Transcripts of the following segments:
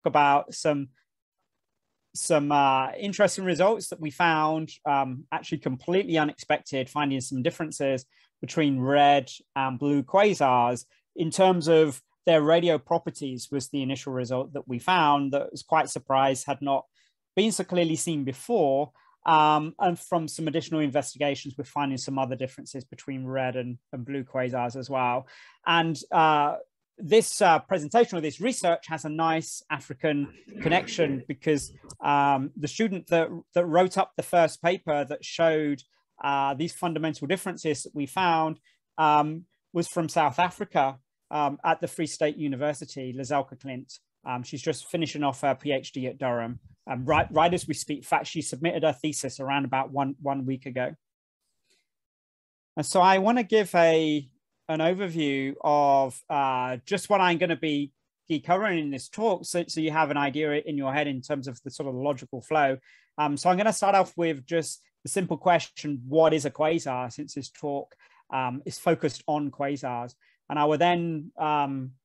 about some interesting results that we found, actually completely unexpected, finding some differences between red and blue quasars in terms of their radio properties. Was the initial result that we found that was quite surprised, had not been so clearly seen before. And from some additional investigations, we're finding some other differences between red and blue quasars as well. And this presentation or this research has a nice African connection, because the student that wrote up the first paper that showed these fundamental differences that we found was from South Africa at the Free State University, Lazelka Clint. She's just finishing off her PhD at Durham. Right as we speak. In fact, she submitted her thesis around about one week ago. And so I want to give an overview of just what I'm going to be covering in this talk, so you have an idea in your head in terms of the sort of logical flow. So I'm going to start off with just the simple question, what is a quasar, since this talk is focused on quasars. And I will then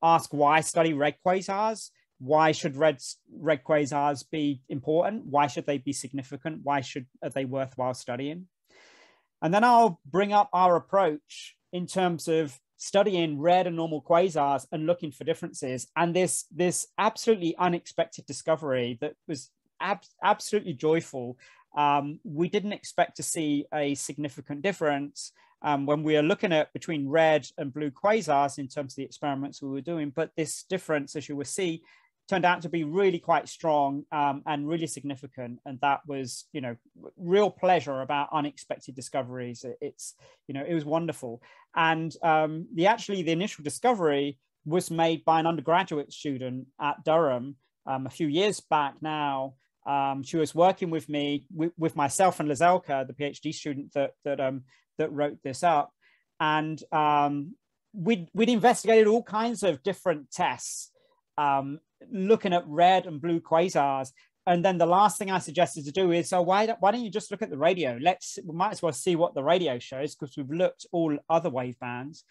ask why study red quasars. Why should red quasars be important? Why should they be significant? Why are they worthwhile studying? And then I'll bring up our approach in terms of studying red and normal quasars and looking for differences. And this absolutely unexpected discovery that was absolutely joyful. We didn't expect to see a significant difference when we are looking at between red and blue quasars in terms of the experiments we were doing. But this difference, as you will see, turned out to be really quite strong and really significant. And that was, real pleasure about unexpected discoveries. It was wonderful. And the initial discovery was made by an undergraduate student at Durham a few years back now. She was working with me, with myself and Lazelka, the PhD student that wrote this up. And we'd investigated all kinds of different tests, looking at red and blue quasars. And then the last thing I suggested to do is, so why don't you just look at the radio? We might as well see what the radio shows, because we've looked all other wave bands.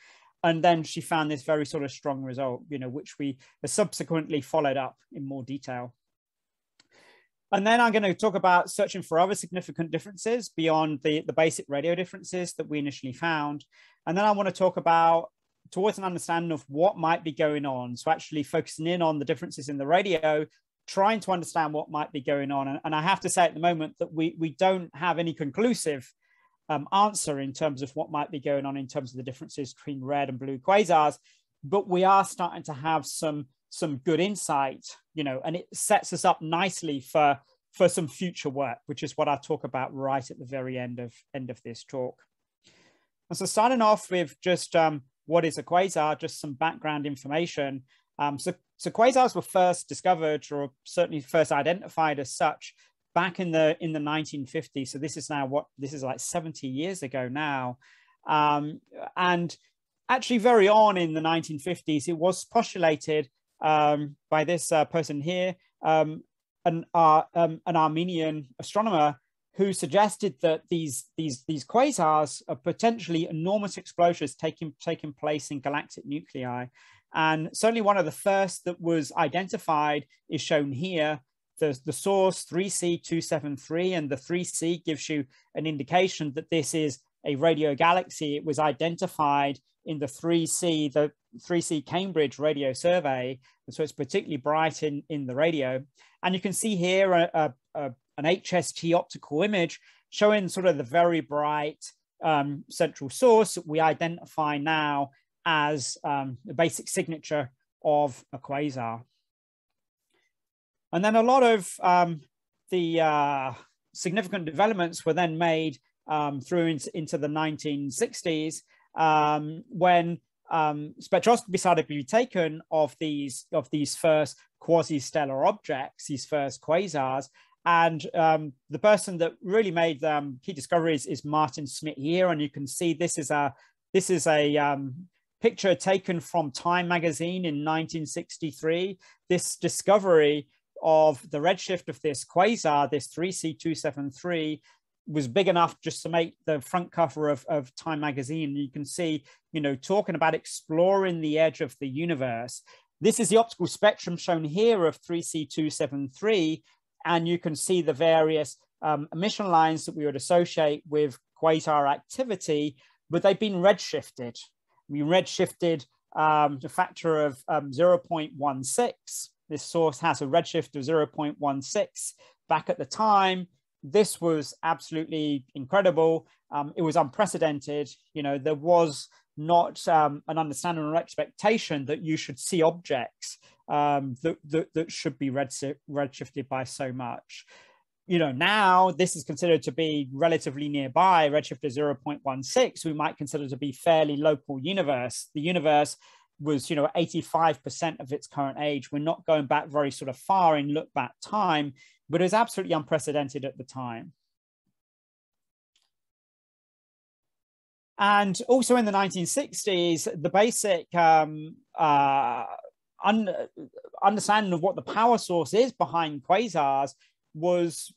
And then she found this very sort of strong result, which we subsequently followed up in more detail. And then I'm going to talk about searching for other significant differences beyond the basic radio differences that we initially found. And then I want to talk about towards an understanding of what might be going on. So actually focusing in on the differences in the radio, trying to understand what might be going on. And I have to say at the moment that we don't have any conclusive answer in terms of what might be going on in terms of the differences between red and blue quasars, but we are starting to have some good insight, and it sets us up nicely for some future work, which is what I'll talk about right at the very end of this talk. And so starting off with just what is a quasar, just some background information. So quasars were first discovered, or certainly first identified as such, back in the 1950s. So this is like 70 years ago now. And actually very on in the 1950s, it was postulated by this person here, an Armenian astronomer, who suggested that these quasars are potentially enormous explosions taking place in galactic nuclei. And certainly one of the first that was identified is shown here. The source 3C273, and the 3C gives you an indication that this is a radio galaxy. It was identified in the 3C Cambridge radio survey, and so it's particularly bright in the radio. And you can see here an HST optical image showing sort of the very bright central source that we identify now as the basic signature of a quasar. And then a lot of the significant developments were then made through into the 1960s, when spectroscopy started to be taken of these first quasi-stellar objects, these first quasars. And the person that really made key discoveries is Martin Schmidt here. And you can see this is a picture taken from Time magazine in 1963. This discovery of the redshift of this quasar, this 3C273, was big enough just to make the front cover of Time magazine. You can see, talking about exploring the edge of the universe. This is the optical spectrum shown here of 3C273, and you can see the various emission lines that we would associate with quasar activity, but they've been redshifted. We redshifted a factor of 0.16. This source has a redshift of 0.16. Back at the time, this was absolutely incredible. It was unprecedented. You know, there was not an understanding or expectation that you should see objects that should be redshifted by so much. You know, now this is considered to be relatively nearby, redshift of 0.16. We might consider to be fairly local universe. The universe was, you know, 85% of its current age. We're not going back very sort of far in look back time, but it was absolutely unprecedented at the time. And also in the 1960s, the basic understanding of what the power source is behind quasars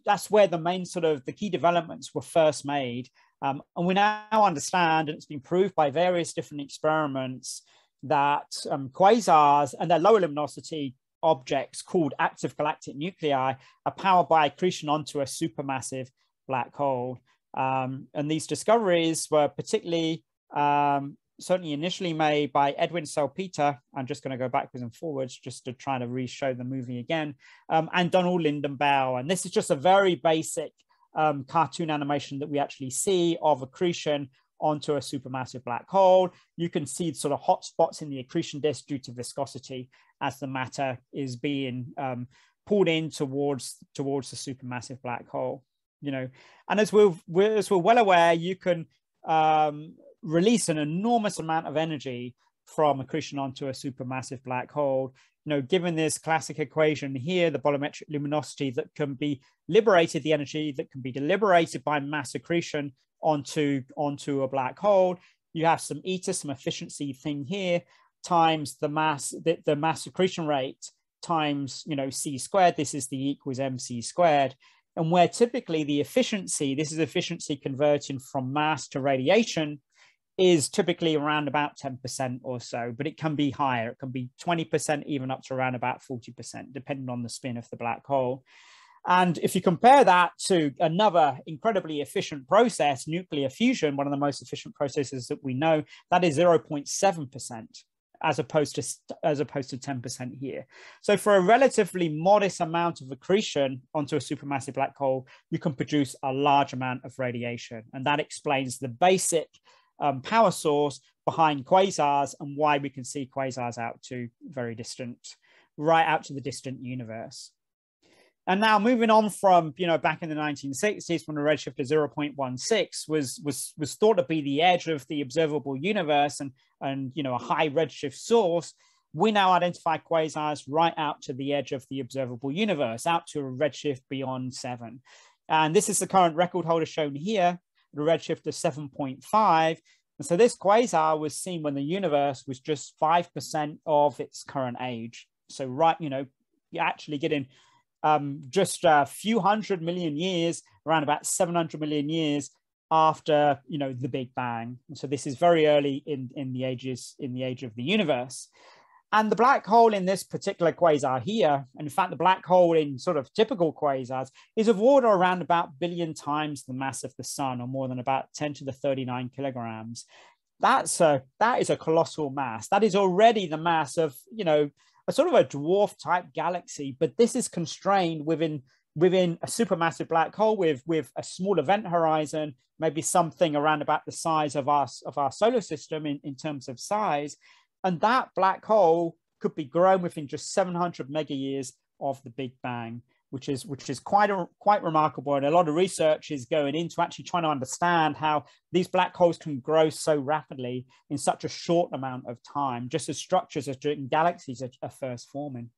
that's where the main sort of the key developments were first made. And we now understand, and it's been proved by various different experiments, that quasars and their lower luminosity objects called active galactic nuclei are powered by accretion onto a supermassive black hole. And these discoveries were particularly, certainly initially made by Edwin Salpeter. I'm just going to go backwards and forwards just to try to re-show the movie again, and Donald Lindenbaugh. And this is just a very basic cartoon animation that we actually see of accretion onto a supermassive black hole. You can see sort of hot spots in the accretion disk due to viscosity as the matter is being pulled in towards the supermassive black hole. You know, and as we're well aware, you can release an enormous amount of energy from accretion onto a supermassive black hole. You know, given this classic equation here, the bolometric luminosity that can be liberated, the energy that can be liberated by mass accretion onto a black hole, you have some eta, some efficiency thing here, times the mass accretion rate times, you know, c squared. This is the E equals mc squared. And where typically the efficiency, this is efficiency converting from mass to radiation, is typically around about 10% or so, but it can be higher. It can be 20%, even up to around about 40%, depending on the spin of the black hole. And if you compare that to another incredibly efficient process, nuclear fusion, one of the most efficient processes that we know, that is 0.7%. As opposed to 10% here. So for a relatively modest amount of accretion onto a supermassive black hole, you can produce a large amount of radiation. And that explains the basic power source behind quasars and why we can see quasars out to very distant, right out to the distant universe. And now moving on from, you know, back in the 1960s, when the redshift of 0.16 was thought to be the edge of the observable universe and you know, a high redshift source, we now identify quasars right out to the edge of the observable universe, out to a redshift beyond 7. And this is the current record holder shown here, the redshift of 7.5. And so this quasar was seen when the universe was just 5% of its current age. So right, you know, you're actually getting just a few 100 million years, around about 700 million years after, you know, the Big Bang. And so this is very early in the age of the universe. And the black hole in this particular quasar here, and in fact, the black hole in sort of typical quasars, is of order around about 1 billion times the mass of the sun, or more than about 10 to the 39 kilograms. That is a colossal mass. That is already the mass of, you know, a sort of a dwarf type galaxy, but this is constrained within a supermassive black hole with a small event horizon, maybe something around about the size of our solar system in terms of size. And that black hole could be grown within just 700 mega years of the Big Bang, which is quite remarkable. And a lot of research is going into actually trying to understand how these black holes can grow so rapidly in such a short amount of time, just as structures in galaxies are first forming.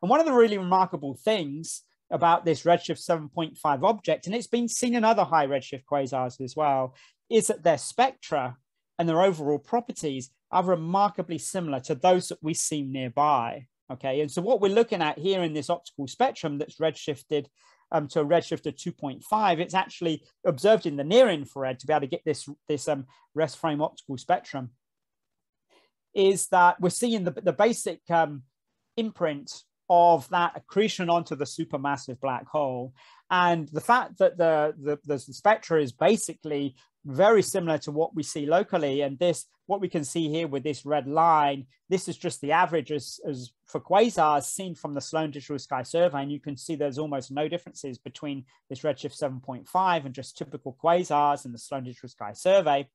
And one of the really remarkable things about this redshift 7.5 object, and it's been seen in other high redshift quasars as well, is that their spectra and their overall properties are remarkably similar to those that we see nearby. Okay, and so what we're looking at here in this optical spectrum that's redshifted to a redshift of 2.5, it's actually observed in the near infrared to be able to get this rest frame optical spectrum, is that we're seeing the basic imprint of that accretion onto the supermassive black hole. And the fact that the spectra is basically very similar to what we see locally. And this, what we can see here with this red line, this is just the average as for quasars seen from the Sloan Digital Sky Survey. And you can see there's almost no differences between this redshift 7.5 and just typical quasars in the Sloan Digital Sky Survey.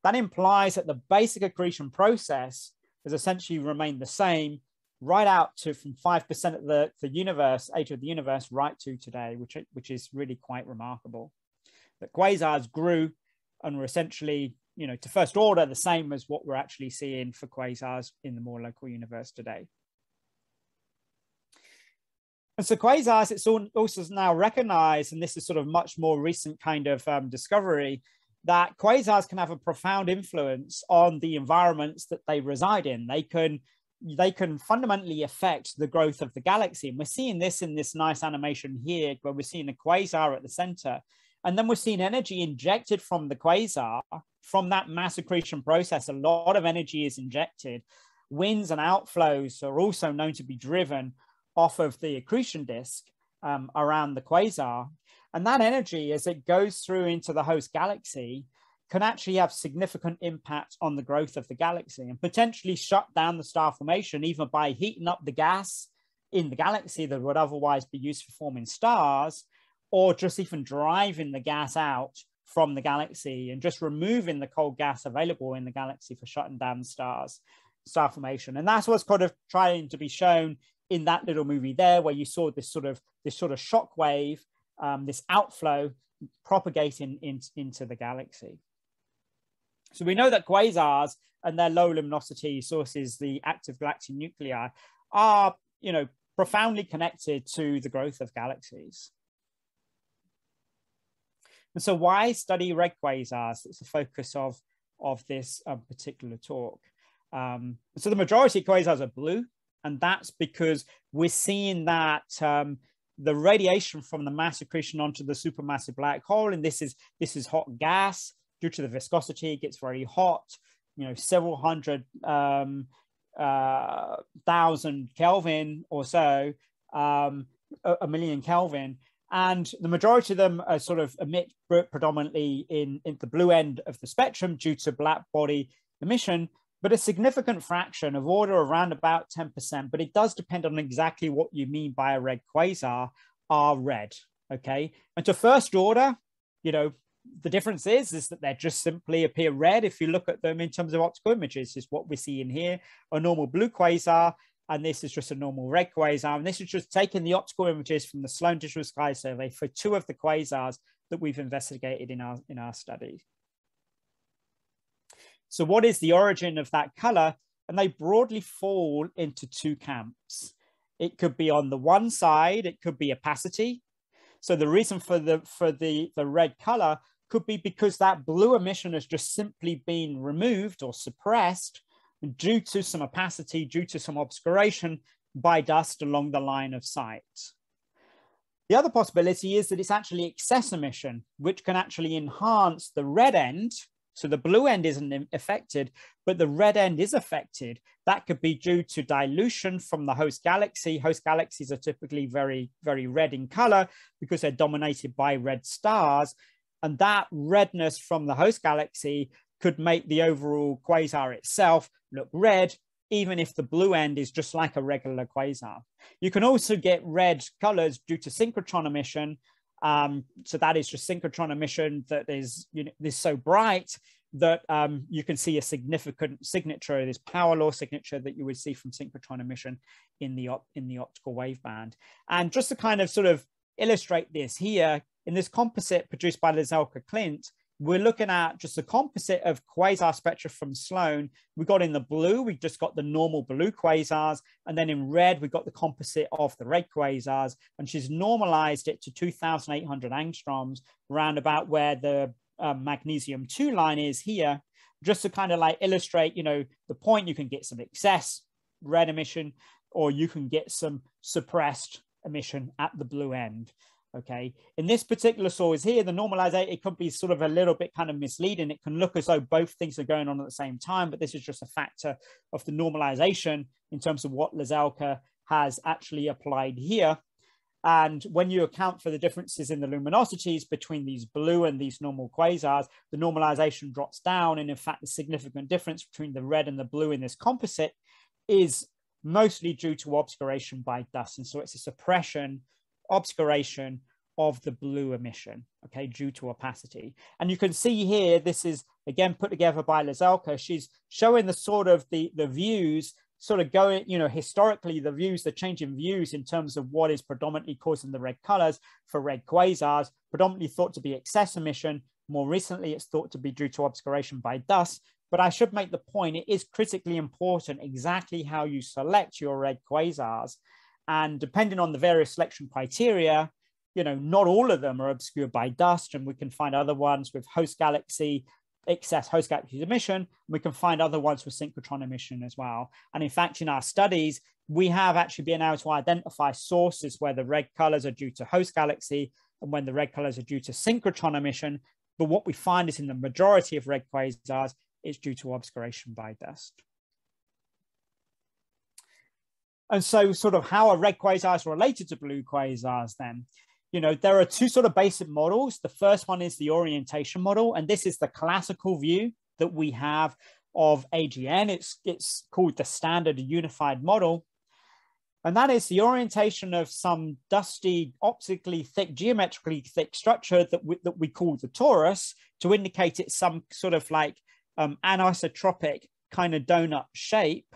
That implies that the basic accretion process has essentially remained the same right out to from 5% of the universe, age of the universe, right to today, which is really quite remarkable. That quasars grew and were essentially, you know, to first order the same as what we're actually seeing for quasars in the more local universe today. And so quasars, it's also now recognized, and this is sort of much more recent kind of discovery, that quasars can have a profound influence on the environments that they reside in. They can fundamentally affect the growth of the galaxy. And we're seeing this in this nice animation here, where we're seeing a quasar at the center. And then we're seeing energy injected from the quasar, from that mass accretion process. A lot of energy is injected. Winds and outflows are also known to be driven off of the accretion disk around the quasar. And that energy, as it goes through into the host galaxy, can actually have significant impact on the growth of the galaxy and potentially shut down the star formation, either by heating up the gas in the galaxy that would otherwise be used for forming stars, or just even driving the gas out from the galaxy and just removing the cold gas available in the galaxy for shutting down star formation. And that's what's kind of trying to be shown in that little movie there, where you saw this sort of shock wave, this outflow propagating into the galaxy. So we know that quasars and their low luminosity sources, the active galactic nuclei, are, you know, profoundly connected to the growth of galaxies. And so why study red quasars? It's the focus of this particular talk. So the majority of quasars are blue, and that's because we're seeing that the radiation from the mass accretion onto the supermassive black hole, and this is hot gas. Due to the viscosity, it gets very hot, you know, several hundred thousand Kelvin or so, a million Kelvin. And the majority of them are sort of emit predominantly in the blue end of the spectrum due to black body emission, but a significant fraction of order around about 10%, but it does depend on exactly what you mean by a red quasar, are red, okay? And to first order, you know, the difference is that they just simply appear red. If you look at them in terms of optical images, is what we see in here, a normal blue quasar, and this is just a normal red quasar. And this is just taking the optical images from the Sloan Digital Sky Survey for two of the quasars that we've investigated in our study. So what is the origin of that color? And they broadly fall into two camps. It could be on the one side, it could be opacity. So the reason for the red color could be because that blue emission has just simply been removed or suppressed due to some opacity, due to some obscuration by dust along the line of sight. The other possibility is that it's actually excess emission, which can actually enhance the red end. So the blue end isn't affected, but the red end is affected. That could be due to dilution from the host galaxy. Host galaxies are typically very, very red in color because they're dominated by red stars. And that redness from the host galaxy could make the overall quasar itself look red, even if the blue end is just like a regular quasar. You can also get red colors due to synchrotron emission. So that is just synchrotron emission that is, you know, is so bright that you can see a significant signature, this power law signature that you would see from synchrotron emission in the optical waveband. And just to kind of sort of illustrate this here, in this composite produced by Lazelka Clint, we're looking at just a composite of quasar spectra from Sloan. We got in the blue, we just got the normal blue quasars, and then in red, we got the composite of the red quasars, and she's normalized it to 2,800 angstroms, round about where the magnesium 2 line is here, just to kind of like illustrate, you know, the point. You can get some excess red emission, or you can get some suppressed emission at the blue end. Okay, in this particular source here, the normalization, it could be sort of a little bit kind of misleading. It can look as though both things are going on at the same time, but this is just a factor of the normalization in terms of what Lazelka has actually applied here. And when you account for the differences in the luminosities between these blue and these normal quasars, the normalization drops down. And in fact, the significant difference between the red and the blue in this composite is mostly due to obscuration by dust. And so it's a suppression, obscuration of the blue emission, okay, due to opacity. And you can see here, this is again put together by Lazelka. She's showing the sort of the views sort of going, you know, historically the views, the change in views in terms of what is predominantly causing the red colors for red quasars, predominantly thought to be excess emission. More recently, it's thought to be due to obscuration by dust. But I should make the point, it is critically important exactly how you select your red quasars. And depending on the various selection criteria, you know, not all of them are obscured by dust, and we can find other ones with host galaxy, excess host galaxy emission. We can find other ones with synchrotron emission as well. And in fact, in our studies, we have actually been able to identify sources where the red colors are due to host galaxy and when the red colors are due to synchrotron emission. But what we find is in the majority of red quasars, it's due to obscuration by dust. And so sort of how are red quasars related to blue quasars then? You know, there are two sort of basic models. The first one is the orientation model, and this is the classical view that we have of AGN. It's called the standard unified model. And that is the orientation of some dusty, optically thick, geometrically thick structure that we call the torus, to indicate it's some sort of like anisotropic kind of donut shape.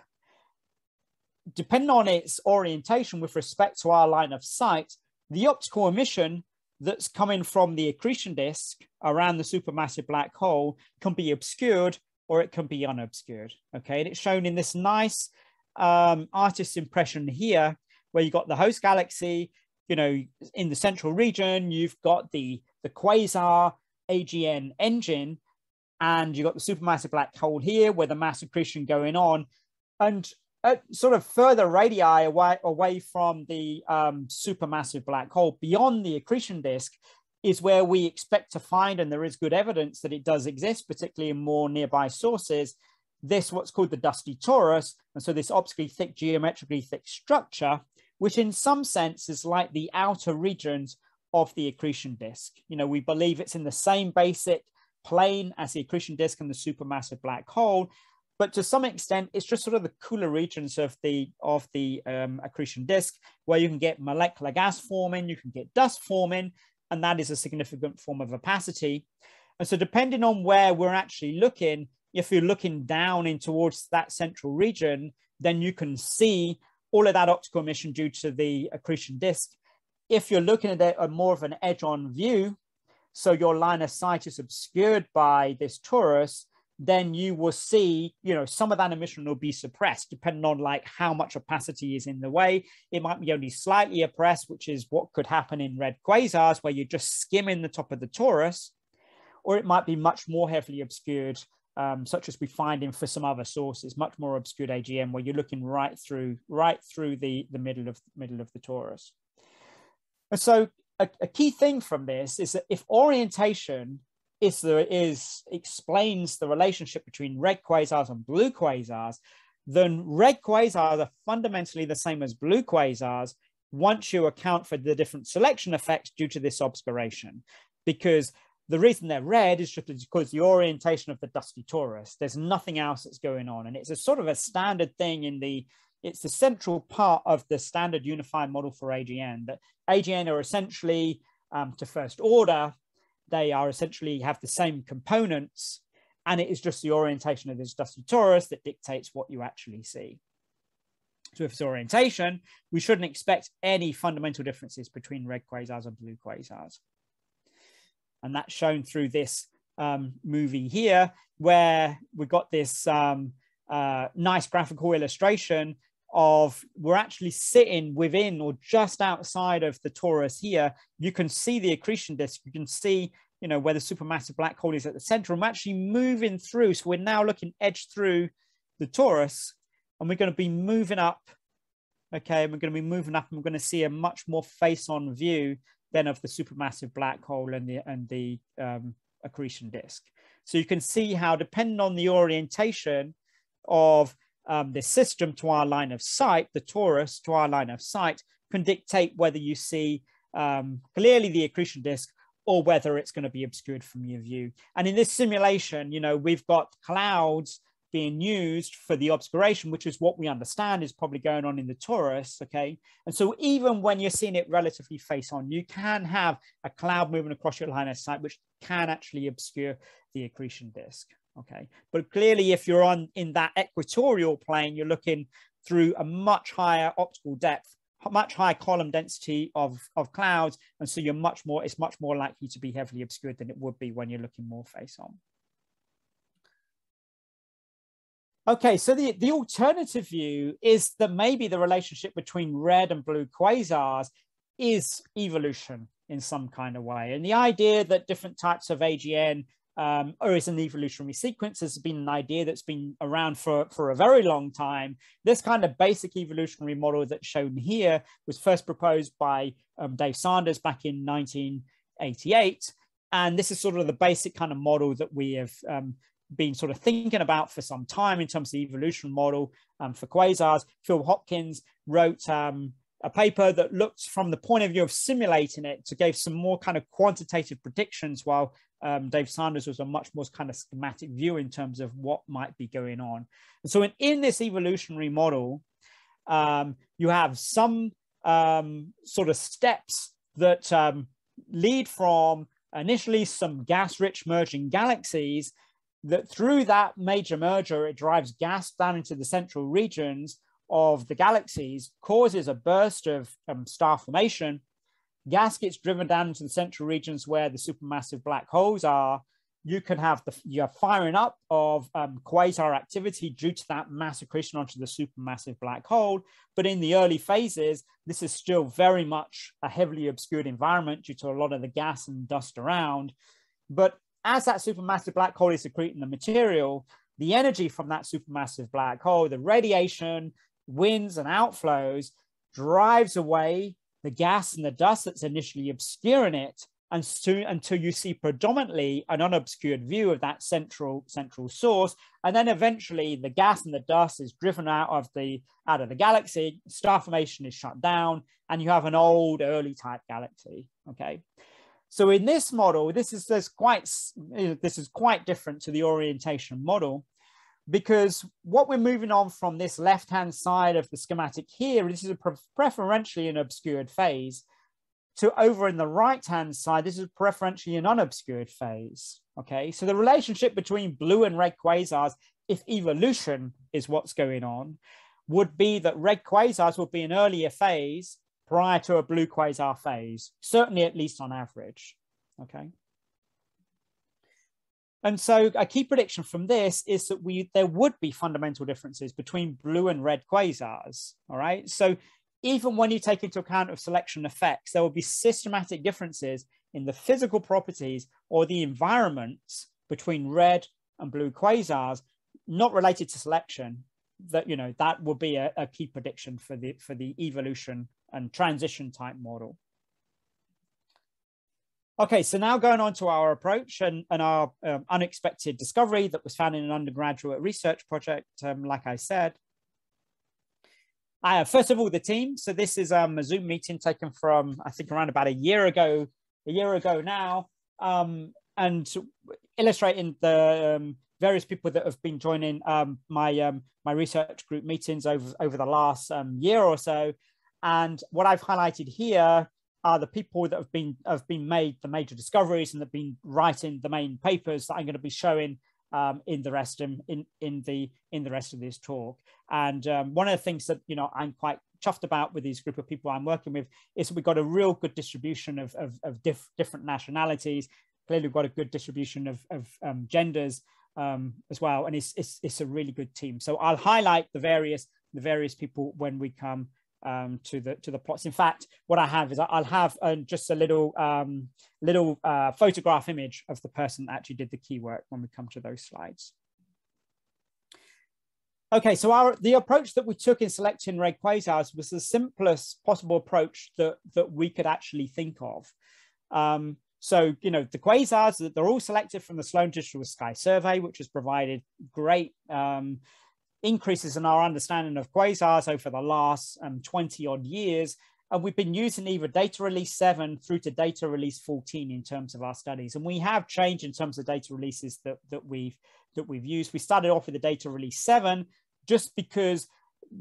Depending on its orientation with respect to our line of sight, the optical emission that's coming from the accretion disk around the supermassive black hole can be obscured or it can be unobscured. Okay, and it's shown in this nice artist's impression here, where you've got the host galaxy, you know, in the central region, you've got the quasar AGN engine, and you've got the supermassive black hole here where the mass accretion going on. And sort of further radii away from the supermassive black hole beyond the accretion disk is where we expect to find, and there is good evidence that it does exist, particularly in more nearby sources, this what's called the dusty torus. And so this optically thick, geometrically thick structure, which in some sense is like the outer regions of the accretion disk. You know, we believe it's in the same basic plane as the accretion disk and the supermassive black hole, but to some extent, it's just sort of the cooler regions of the accretion disk, where you can get molecular gas forming, you can get dust forming, and that is a significant form of opacity. And so depending on where we're actually looking, if you're looking down in towards that central region, then you can see all of that optical emission due to the accretion disk. If you're looking at it more of an edge-on view, so your line of sight is obscured by this torus, then you will see, you know, some of that emission will be suppressed depending on like how much opacity is in the way. It might be only slightly oppressed, which is what could happen in red quasars, where you're just skimming the top of the torus, or it might be much more heavily obscured, such as we find in for some other sources, much more obscured AGN, where you're looking right through the middle of the torus. And so a key thing from this is that if orientation explains the relationship between red quasars and blue quasars, then red quasars are fundamentally the same as blue quasars once you account for the different selection effects due to this obscuration. Because the reason they're red is just because the orientation of the dusty torus, there's nothing else that's going on. And it's a sort of a standard thing it's the central part of the standard unified model for AGN, that AGN are essentially to first order, they are essentially have the same components, and it is just the orientation of this dusty torus that dictates what you actually see. So if it's orientation, we shouldn't expect any fundamental differences between red quasars and blue quasars. And that's shown through this movie here, where we've got this nice graphical illustration of we're actually sitting within or just outside of the torus here. You can see the accretion disk. You can see, you know, where the supermassive black hole is at the center. I'm actually moving through. So we're now looking edge through the torus, and we're going to be moving up. Okay, we're going to be moving up, and we're going to see a much more face-on view than of the supermassive black hole and the accretion disk. So you can see how, depending on the orientation of this system to our line of sight, the torus to our line of sight, can dictate whether you see clearly the accretion disk or whether it's going to be obscured from your view. And in this simulation, you know, we've got clouds being used for the obscuration, which is what we understand is probably going on in the torus, okay? And so even when you're seeing it relatively face on, you can have a cloud moving across your line of sight, which can actually obscure the accretion disk, okay? But clearly, if you're in that equatorial plane, you're looking through a much higher optical depth, much higher column density of clouds, and so it's much more likely to be heavily obscured than it would be when you're looking more face on. Okay, so the alternative view is that maybe the relationship between red and blue quasars is evolution in some kind of way. And the idea that different types of AGN or is an evolutionary sequence has been an idea that's been around for a very long time. This kind of basic evolutionary model that's shown here was first proposed by Dave Sanders back in 1988. And this is sort of the basic kind of model that we have been sort of thinking about for some time in terms of the evolution model for quasars. Phil Hopkins wrote a paper that looked from the point of view of simulating it to give some more kind of quantitative predictions, while Dave Sanders was a much more kind of schematic view in terms of what might be going on. And so in this evolutionary model, you have some sort of steps that lead from initially some gas-rich merging galaxies, that through that major merger, it drives gas down into the central regions of the galaxies, causes a burst of star formation. Gas gets driven down into the central regions where the supermassive black holes are. You can have you have firing up of quasar activity due to that mass accretion onto the supermassive black hole. But in the early phases, this is still very much a heavily obscured environment due to a lot of the gas and dust around. But as that supermassive black hole is secreting the material, the energy from that supermassive black hole, the radiation, winds and outflows, drives away the gas and the dust that's initially obscuring it, and until you see predominantly an unobscured view of that central source. And then eventually the gas and the dust is driven out of the galaxy, star formation is shut down, and you have an old early type galaxy, okay? So in this model, this is quite different to the orientation model, because what we're moving on from this left-hand side of the schematic here, this is preferentially an obscured phase, to over in the right-hand side, this is preferentially an unobscured phase, okay? So the relationship between blue and red quasars, if evolution is what's going on, would be that red quasars would be an earlier phase prior to a blue quasar phase, certainly at least on average, okay? And so a key prediction from this is that there would be fundamental differences between blue and red quasars, all right? So even when you take into account of selection effects, there will be systematic differences in the physical properties or the environments between red and blue quasars, not related to selection. That, you know, that will be a key prediction for the evolution and transition type model. Okay, so now going on to our approach and our unexpected discovery that was found in an undergraduate research project, like I said. First of all, the team. So this is a Zoom meeting taken from, I think, around about a year ago now, and illustrating the various people that have been joining my research group meetings over the last year or so. And what I've highlighted here are the people that have been made the major discoveries and have been writing the main papers that I'm going to be showing in the rest of this talk. And one of the things that, you know, I'm quite chuffed about with this group of people I'm working with is we've got a real good distribution of different nationalities. Clearly, we've got a good distribution of genders as well, and it's a really good team. So I'll highlight the various people when we come to the plots. In fact, what I have is I'll have just a little photograph image of the person that actually did the key work when we come to those slides. Okay, so the approach that we took in selecting red quasars was the simplest possible approach that we could actually think of. So, you know, the quasars, they're all selected from the Sloan Digital Sky Survey, which has provided great increases in our understanding of quasars over the last 20 odd years. And we've been using either data release 7 through to data release 14 in terms of our studies. And we have changed in terms of data releases that we've used. We started off with the data release 7 just because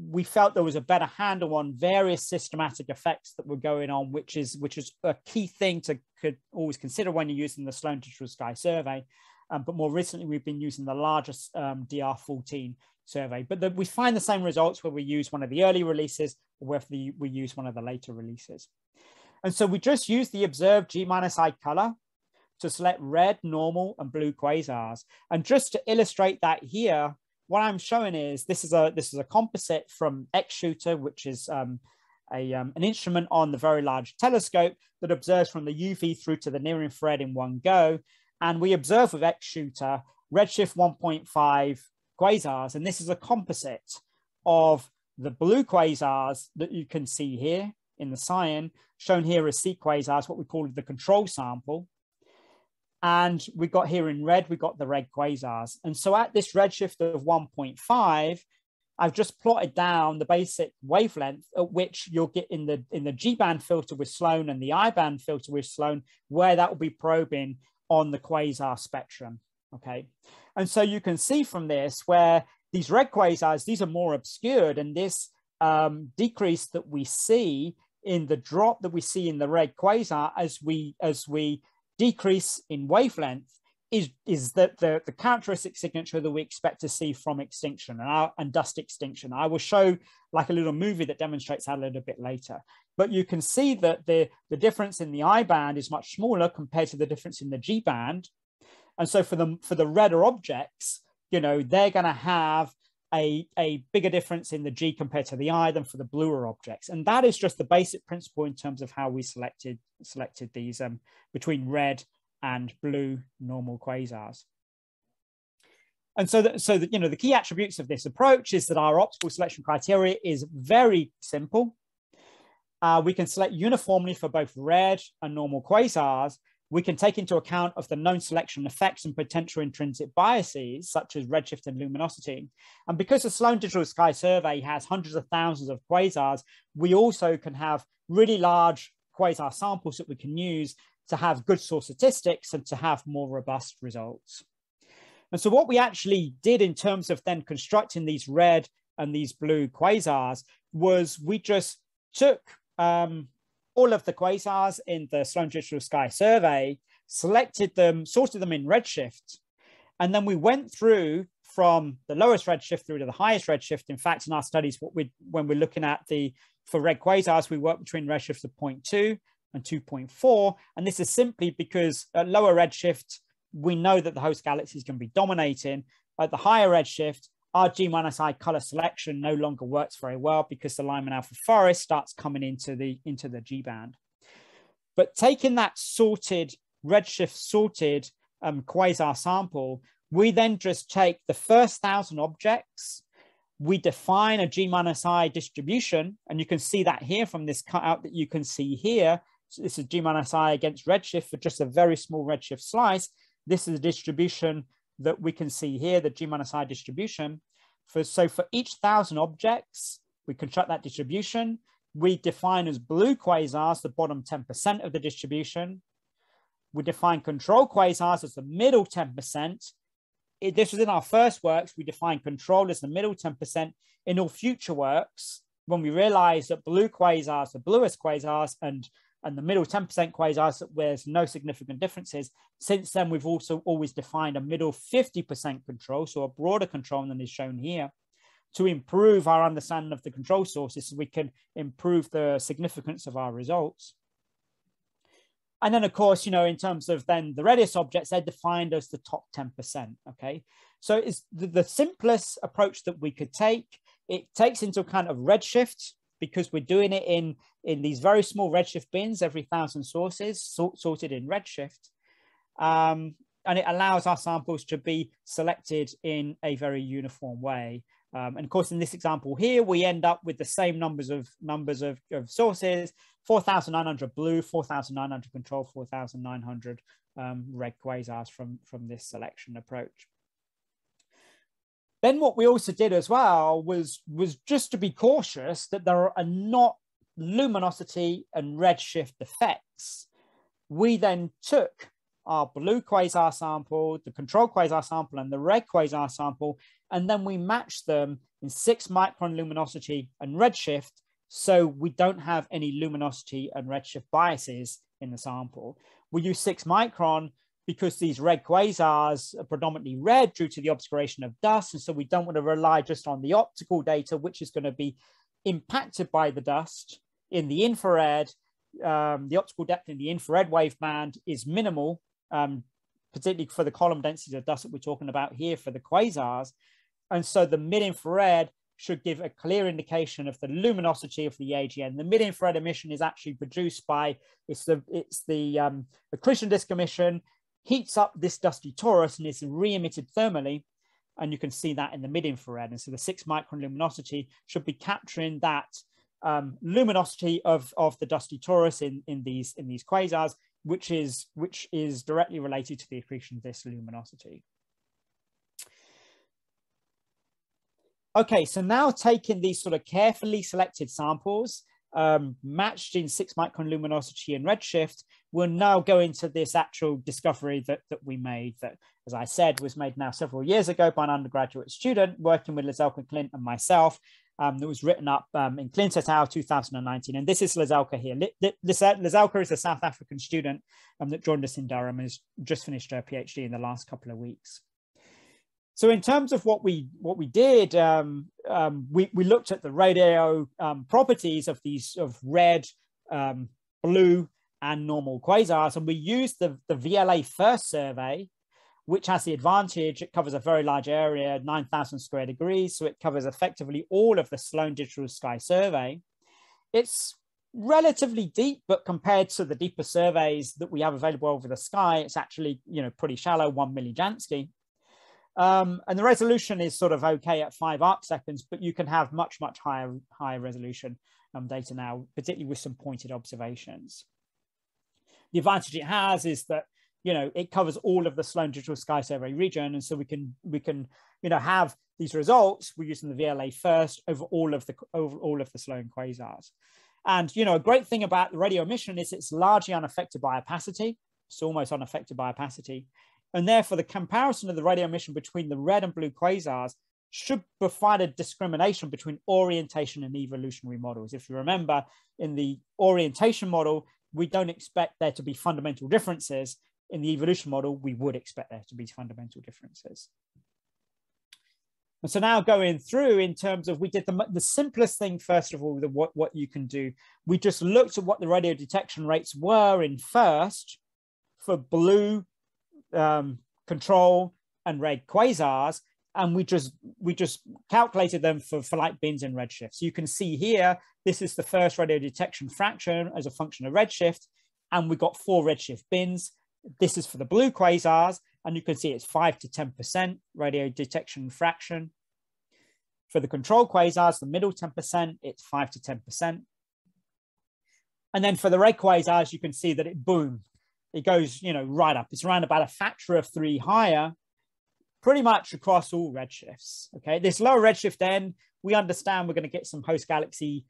we felt there was a better handle on various systematic effects that were going on, which is a key thing to always consider when you're using the Sloan Digital Sky survey. But more recently, we've been using the largest DR14 survey. But we find the same results where we use one of the early releases or whether we use one of the later releases. And so we just use the observed G-I color to select red, normal, and blue quasars. And just to illustrate that here, what I'm showing is this is a composite from X-Shooter, which is an instrument on the Very Large Telescope that observes from the UV through to the near infrared in one go. And we observe with X-Shooter redshift 1.5 quasars. And this is a composite of the blue quasars that you can see here in the cyan, shown here as C quasars, what we call the control sample. And we got here in red, we got the red quasars. And so at this redshift of 1.5, I've just plotted down the basic wavelength at which you'll get in the G-band filter with Sloan and the I-band filter with Sloan, where that will be probing on the quasar spectrum, okay? And so you can see from this where these red quasars, these are more obscured, and this decrease that we see in the drop that we see in the red quasar as we decrease in wavelength is that the characteristic signature that we expect to see from extinction and dust extinction. I will show like a little movie that demonstrates that a little bit later. But you can see that the difference in the I band is much smaller compared to the difference in the G band. And so for the redder objects, you know, they're going to have a bigger difference in the G compared to the I than for the bluer objects. And that is just the basic principle in terms of how we selected these between red and blue normal quasars. And so you know, the key attributes of this approach is that our optical selection criteria is very simple. We can select uniformly for both red and normal quasars. We can take into account of the known selection effects and potential intrinsic biases, such as redshift and luminosity. And because the Sloan Digital Sky Survey has hundreds of thousands of quasars, we also can have really large quasar samples that we can use to have good source statistics and to have more robust results. And so what we actually did in terms of then constructing these red and these blue quasars was we just took all of the quasars in the Sloan Digital Sky Survey, selected them, sorted them in redshift, and then we went through from the lowest redshift through to the highest redshift. In fact, in our studies, when we're looking at for red quasars, we work between redshifts of 0.2 and 2.4, and this is simply because at lower redshift, we know that the host galaxy is going to be dominating. At the higher redshift, our G-I color selection no longer works very well because the Lyman alpha forest starts coming into the G band. But taking that redshift sorted quasar sample, we then just take the first 1,000 objects, we define a G-I distribution, and you can see that here from this cutout that you can see here. So this is G-I against redshift for just a very small redshift slice. This is a distribution that we can see here, the G-I distribution. So for each 1,000 objects, we construct that distribution. We define as blue quasars the bottom 10% of the distribution. We define control quasars as the middle 10%. This was in our first works. We define control as the middle 10%. In all future works, when we realize that blue quasars, the bluest quasars, and the middle 10% quasars, where there's no significant differences. Since then, we've also always defined a middle 50% control, so a broader control than is shown here, to improve our understanding of the control sources so we can improve the significance of our results. And then, of course, you know, in terms of then the reddest objects, they're defined as the top 10%, okay? So it's the simplest approach that we could take. It takes into account of redshift, because we're doing it in these very small redshift bins, every 1,000 sources sorted in redshift. And it allows our samples to be selected in a very uniform way. And of course, in this example here, we end up with the same numbers of sources, 4,900 blue, 4,900 control, 4,900 red quasars from this selection approach. Then what we also did as well was just to be cautious that there are not luminosity and redshift effects. We then took our blue quasar sample, the control quasar sample, and the red quasar sample, and then we matched them in 6 micron luminosity and redshift, so we don't have any luminosity and redshift biases in the sample. We use 6 micron because these red quasars are predominantly red due to the obscuration of dust, and so we don't want to rely just on the optical data, which is going to be impacted by the dust. In the infrared, the optical depth in the infrared wave band is minimal, particularly for the column densities of dust that we're talking about here for the quasars. And so the mid-infrared should give a clear indication of the luminosity of the AGN. The mid-infrared emission is actually produced by, it's the accretion disk emission, heats up this dusty torus and is re-emitted thermally. And you can see that in the mid-infrared. And so the 6 micron luminosity should be capturing that luminosity of the dusty torus in these quasars, which is directly related to the accretion disk luminosity. Okay, so now taking these sort of carefully selected samples, matched in 6 micron luminosity and redshift, we'll now go into this actual discovery that we made, that, as I said, was made now several years ago by an undergraduate student working with Lazelka Clint and myself. That was written up in Clint et al. 2019. And this is Lazelka here. Lazelka is a South African student that joined us in Durham and has just finished her PhD in the last couple of weeks. So in terms of what we did, we looked at the radio properties of these red, blue, and normal quasars, and we used the VLA first survey, which has the advantage, it covers a very large area, 9,000 square degrees, so it covers effectively all of the Sloan Digital Sky survey. It's relatively deep, but compared to the deeper surveys that we have available over the sky, it's actually, pretty shallow, 1 millijansky. And the resolution is sort of okay at 5 arc seconds, but you can have much higher resolution data now, particularly with some pointed observations. The advantage it has is that it covers all of the Sloan Digital Sky Survey region, and so we can have these results. We're using the VLA first over all of the Sloan quasars. And a great thing about the radio emission is it's largely unaffected by opacity. It's almost unaffected by opacity. And therefore, the comparison of the radio emission between the red and blue quasars should provide a discrimination between orientation and evolutionary models. If you remember, in the orientation model, we don't expect there to be fundamental differences. In the evolution model, we would expect there to be fundamental differences. And so now going through in terms of, we did the simplest thing, first of all, what you can do. We just looked at what the radio detection rates were in first for blue, control, and red quasars, and we just calculated them for light bins and redshift. So you can see here, this is the first radio detection fraction as a function of redshift, and we got 4 redshift bins. This is for the blue quasars, and you can see it's 5 to 10% radio detection fraction. For the control quasars, the middle 10%, it's 5 to 10%. And then for the red quasars, you can see that it goes, right up. It's around about a factor of 3 higher, pretty much across all redshifts. Okay, this lower redshift end, we understand we're going to get some host galaxy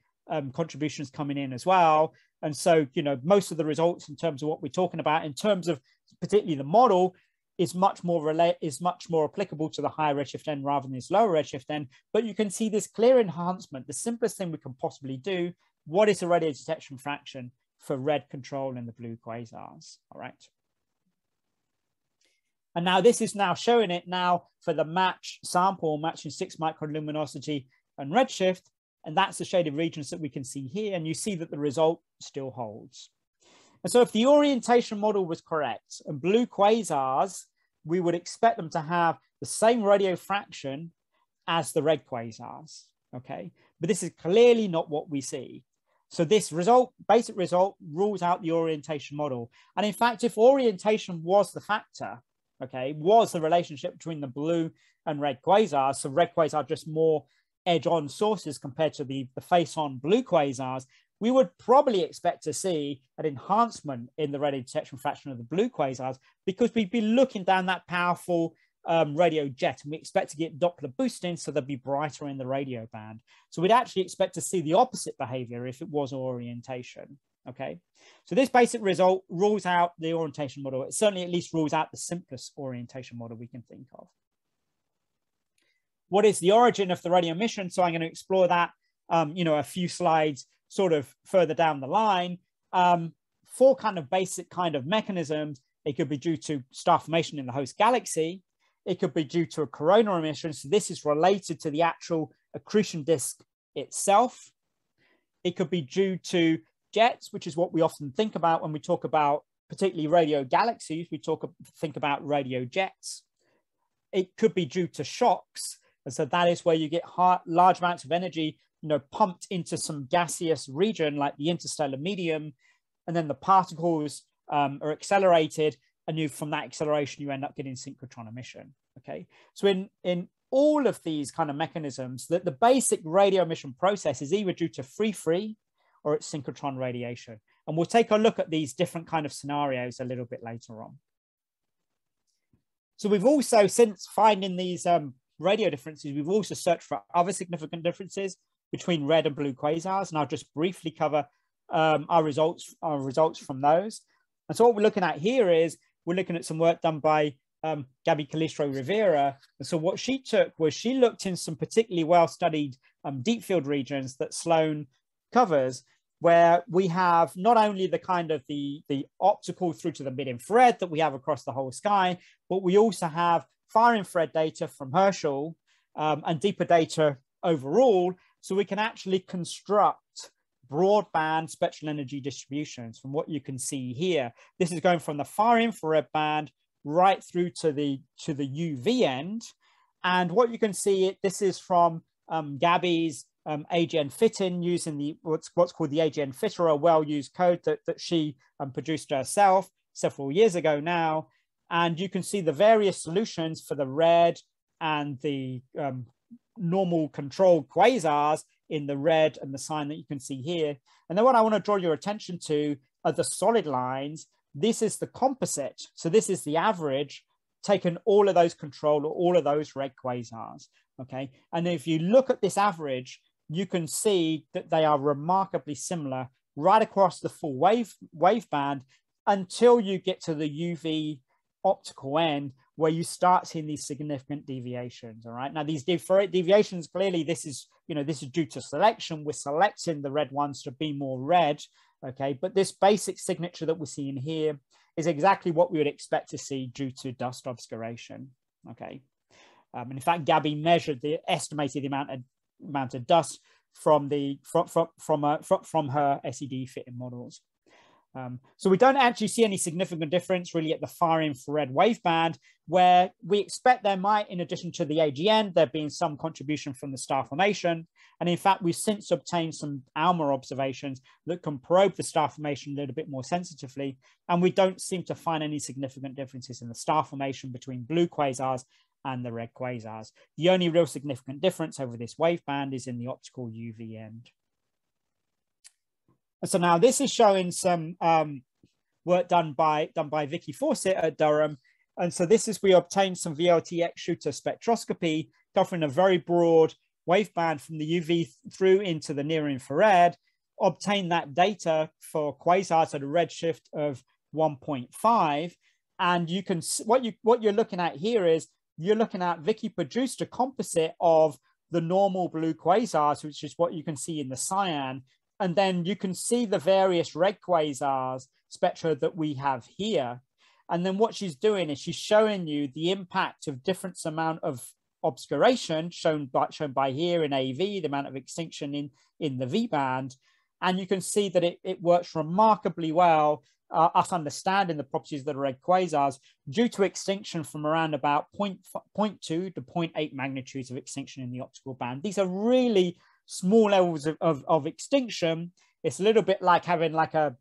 contributions coming in as well. And so, most of the results in terms of what we're talking about, in terms of particularly the model, is much more applicable to the higher redshift end rather than this lower redshift end. But you can see this clear enhancement, the simplest thing we can possibly do. What is the radio detection fraction for red control and the blue quasars? All right. And now this is now showing it now for the match sample, matching 6 micron luminosity and redshift. And that's the shaded regions that we can see here. And you see that the result still holds. And so if the orientation model was correct and blue quasars, we would expect them to have the same radio fraction as the red quasars, okay? But this is clearly not what we see. So this basic result rules out the orientation model. And in fact, if orientation was the factor, okay, was the relationship between the blue and red quasars, so red quasars are just more edge-on sources compared to the face-on blue quasars, we would probably expect to see an enhancement in the radio detection fraction of the blue quasars, because we'd be looking down that powerful radio jet, and we expect to get Doppler boosting, so they'll be brighter in the radio band. So we'd actually expect to see the opposite behavior if it was orientation. Okay, so this basic result rules out the orientation model. It certainly at least rules out the simplest orientation model we can think of. What is the origin of the radio emission? So I'm going to explore that, a few slides sort of further down the line. Four kind of basic kind of mechanisms. It could be due to star formation in the host galaxy. It could be due to a coronal emission. So this is related to the actual accretion disk itself. It could be due to jets, which is what we often think about when we talk about particularly radio galaxies. We think about radio jets. It could be due to shocks. And so that is where you get large amounts of energy, pumped into some gaseous region like the interstellar medium. And then the particles are accelerated. And from that acceleration, you end up getting synchrotron emission. Okay. So in all of these kind of mechanisms, the basic radio emission process is either due to free or it's synchrotron radiation. And we'll take a look at these different kind of scenarios a little bit later on. So we've also, since finding these radio differences, we've also searched for other significant differences between red and blue quasars. And I'll just briefly cover our results from those. And so what we're looking at here is we're looking at some work done by Gabby Calistro-Rivera. And so what she took was she looked in some particularly well-studied deep field regions that Sloan covers, where we have not only the kind of the optical through to the mid-infrared that we have across the whole sky, but we also have far infrared data from Herschel and deeper data overall. So we can actually construct broadband spectral energy distributions from what you can see here. This is going from the far infrared band right through to the UV end. And what you can see, this is from Gabby's AGN fit-in using the what's called the AGN fitter, a well-used code that she produced herself several years ago now. And you can see the various solutions for the red and the normal controlled quasars in the red and the sign that you can see here. And then what I want to draw your attention to are the solid lines. This is the composite. So this is the average, taken all of those control or all of those red quasars. Okay. And if you look at this average, you can see that they are remarkably similar right across the full wave band until you get to the UV optical end, where you start seeing these significant deviations. All right. Now, these deviations, clearly, this is due to selection. We're selecting the red ones to be more red. Okay. But this basic signature that we're seeing here is exactly what we would expect to see due to dust obscuration. Okay. And in fact, Gabby estimated the amount of dust from her SED fitting models. So we don't actually see any significant difference really at the far infrared waveband, where we expect there might, in addition to the AGN, there being some contribution from the star formation. And in fact, we've since obtained some ALMA observations that can probe the star formation a little bit more sensitively. And we don't seem to find any significant differences in the star formation between blue quasars and the red quasars. The only real significant difference over this waveband is in the optical UV end. So now this is showing some work done by Vicky Fawcett at Durham. And so this is, we obtained some VLTX shooter spectroscopy covering a very broad waveband from the UV through into the near infrared, obtained that data for quasars at a redshift of 1.5. And you can, what you're looking at here is, you're looking at, Vicky produced a composite of the normal blue quasars, which is what you can see in the cyan. And then you can see the various red quasars spectra that we have here. And then what she's doing is she's showing you the impact of different amount of obscuration shown by here in AV, the amount of extinction in the V band. And you can see that it works remarkably well, us understanding the properties of the red quasars due to extinction from around about 0.2 to 0.8 magnitudes of extinction in the optical band. These are really small levels of extinction. It's a little bit like having like a,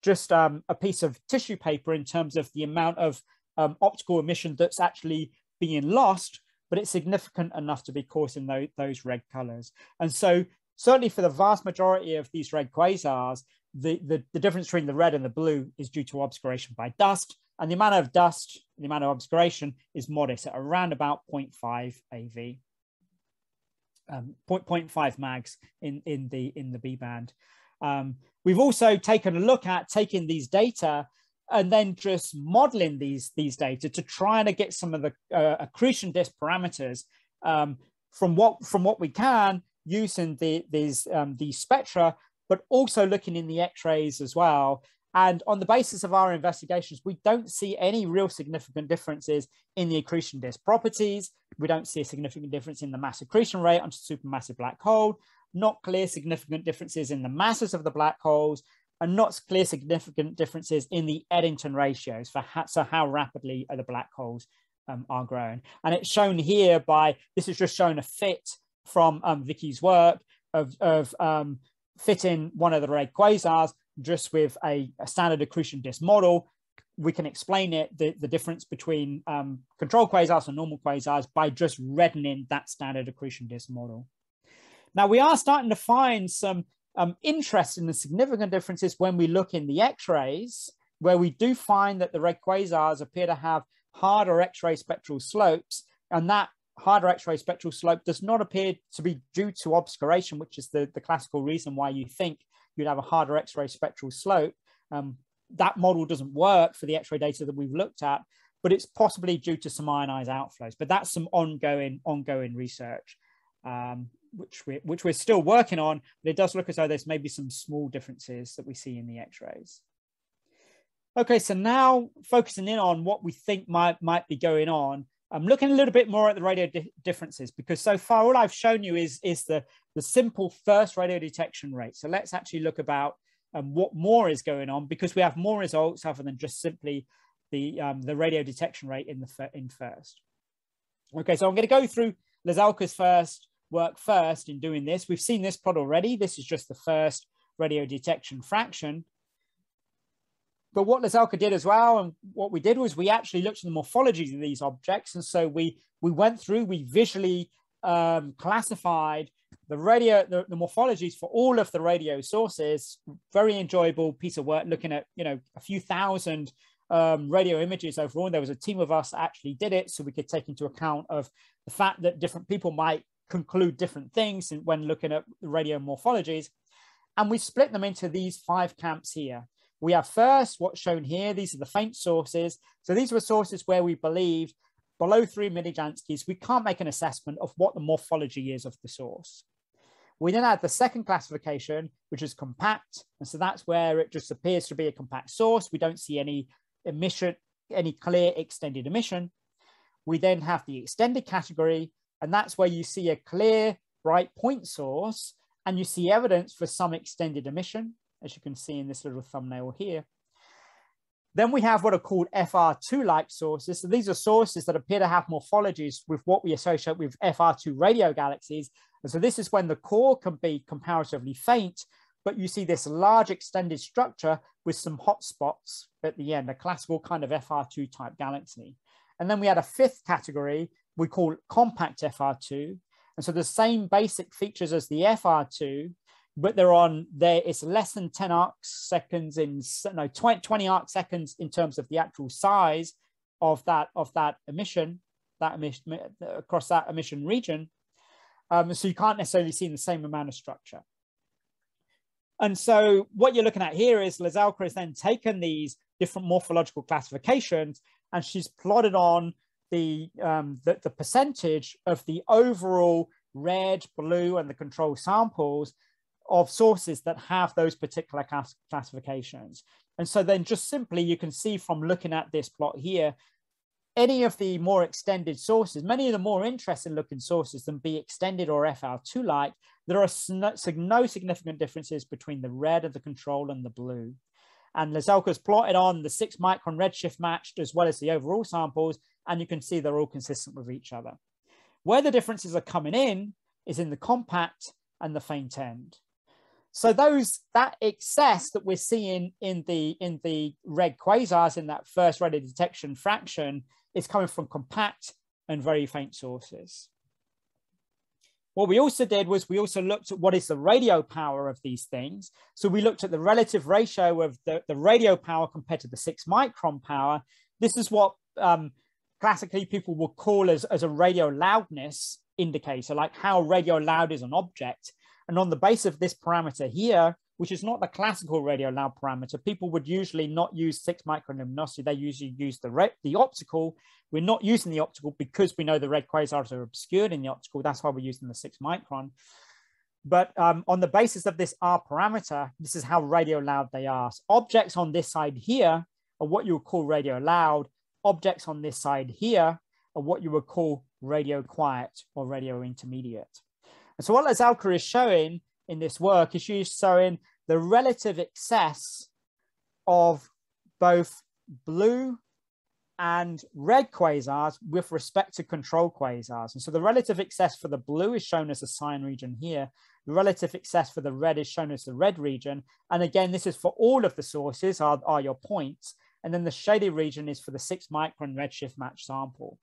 just a piece of tissue paper in terms of the amount of optical emission that's actually being lost, but it's significant enough to be causing those red colors. And so certainly for the vast majority of these red quasars, the difference between the red and the blue is due to obscuration by dust. And the amount of dust the amount of obscuration is modest at around about 0.5 AV, 0.5 mags in the B band. We've also taken a look at taking these data and then just modeling these data to try and get some of the accretion disk parameters from what we can using these spectra, but also looking in the X-rays as well. And on the basis of our investigations, we don't see any real significant differences in the accretion disk properties. We don't see a significant difference in the mass accretion rate onto supermassive black hole, not clear significant differences in the masses of the black holes, and not clear significant differences in the Eddington ratios for how rapidly the black holes are growing. And it's shown here this is just showing a fit from Vicky's work of fitting one of the red quasars just with a standard accretion disk model. We can explain the difference between control quasars and normal quasars by just reddening that standard accretion disk model. Now, we are starting to find some interesting and significant differences when we look in the X-rays, where we do find that the red quasars appear to have harder X-ray spectral slopes, and that harder X-ray spectral slope does not appear to be due to obscuration, which is the classical reason why you think you'd have a harder X-ray spectral slope. That model doesn't work for the X-ray data that we've looked at, but it's possibly due to some ionized outflows. But that's some ongoing research, which we're still working on, but it does look as though there's maybe some small differences that we see in the X-rays. Okay, so now focusing in on what we think might be going on, I'm looking a little bit more at the radio differences, because so far all I've shown you is the simple first radio detection rate. So let's actually look about what more is going on, because we have more results other than just simply the radio detection rate in first. Okay, so I'm going to go through Lasalka's work first in doing this. We've seen this plot already. This is just the first radio detection fraction. But what Lasalka did as well, and what we did was we actually looked at the morphologies of these objects. And so we went through, we visually classified the morphologies for all of the radio sources. Very enjoyable piece of work, looking at, a few thousand radio images overall. There was a team of us that actually did it, so we could take into account of the fact that different people might conclude different things when looking at the radio morphologies. And we split them into these 5 camps here. We have first what's shown here. These are the faint sources. So these were sources where we believed below 3 millijanskis, we can't make an assessment of what the morphology is of the source. We then had the second classification, which is compact. And so that's where it just appears to be a compact source. We don't see any emission, any clear extended emission. We then have the extended category, and that's where you see a clear bright point source, and you see evidence for some extended emission, as you can see in this little thumbnail here. Then we have what are called FR2-like sources. So these are sources that appear to have morphologies with what we associate with FR2 radio galaxies. And so this is when the core can be comparatively faint, but you see this large extended structure with some hot spots at the end, a classical kind of FR2 type galaxy. And then we had a 5th category we call compact FR2. And so the same basic features as the FR2, but it's less than 10 arc seconds 20 arc seconds in terms of the actual size of that emission across that emission region. So you can't necessarily see the same amount of structure. And so what you're looking at here is Lasalka has then taken these different morphological classifications, and she's plotted on the percentage of the overall red, blue, and the control samples of sources that have those particular classifications. And so then just simply, you can see from looking at this plot here, any of the more extended sources, many of the more interesting looking sources than be extended or FR2-like, there are no significant differences between the red of the control and the blue. And Lasalka's plotted on the 6 micron redshift matched as well as the overall samples, and you can see they're all consistent with each other. Where the differences are coming in is in the compact and the faint end. So that excess that we're seeing in the red quasars in that first radio detection fraction is coming from compact and very faint sources. What we also did was we also looked at what is the radio power of these things. So we looked at the relative ratio of the radio power compared to the 6 micron power. This is what classically people would call as a radio loudness indicator, like how radio loud is an object. And on the basis of this parameter here, which is not the classical radio loud parameter, people would usually not use 6 micron luminosity. They usually use the optical. We're not using the optical because we know the red quasars are obscured in the optical. That's why we're using the 6 micron. But on the basis of this R parameter, this is how radio loud they are. So objects on this side here are what you would call radio loud. Objects on this side here are what you would call radio quiet or radio intermediate. And so what Lazalka is showing in this work is she's showing the relative excess of both blue and red quasars with respect to control quasars. And so the relative excess for the blue is shown as a cyan region here. The relative excess for the red is shown as the red region. And again, this is for all of the sources are your points. And then the shaded region is for the 6 micron redshift match sample.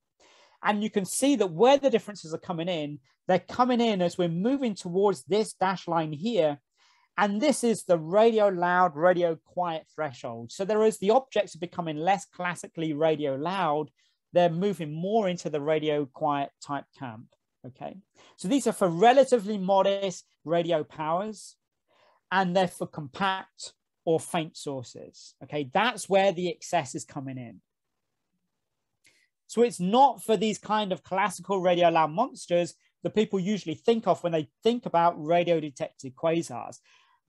And you can see that where the differences are coming in, they're coming in as we're moving towards this dashed line here. And this is the radio loud, radio quiet threshold. So there is the objects are becoming less classically radio loud. They're moving more into the radio quiet type camp. Okay. So these are for relatively modest radio powers, and they're for compact or faint sources. Okay. That's where the excess is coming in. So it's not for these kind of classical radio loud monsters that people usually think of when they think about radio detected quasars.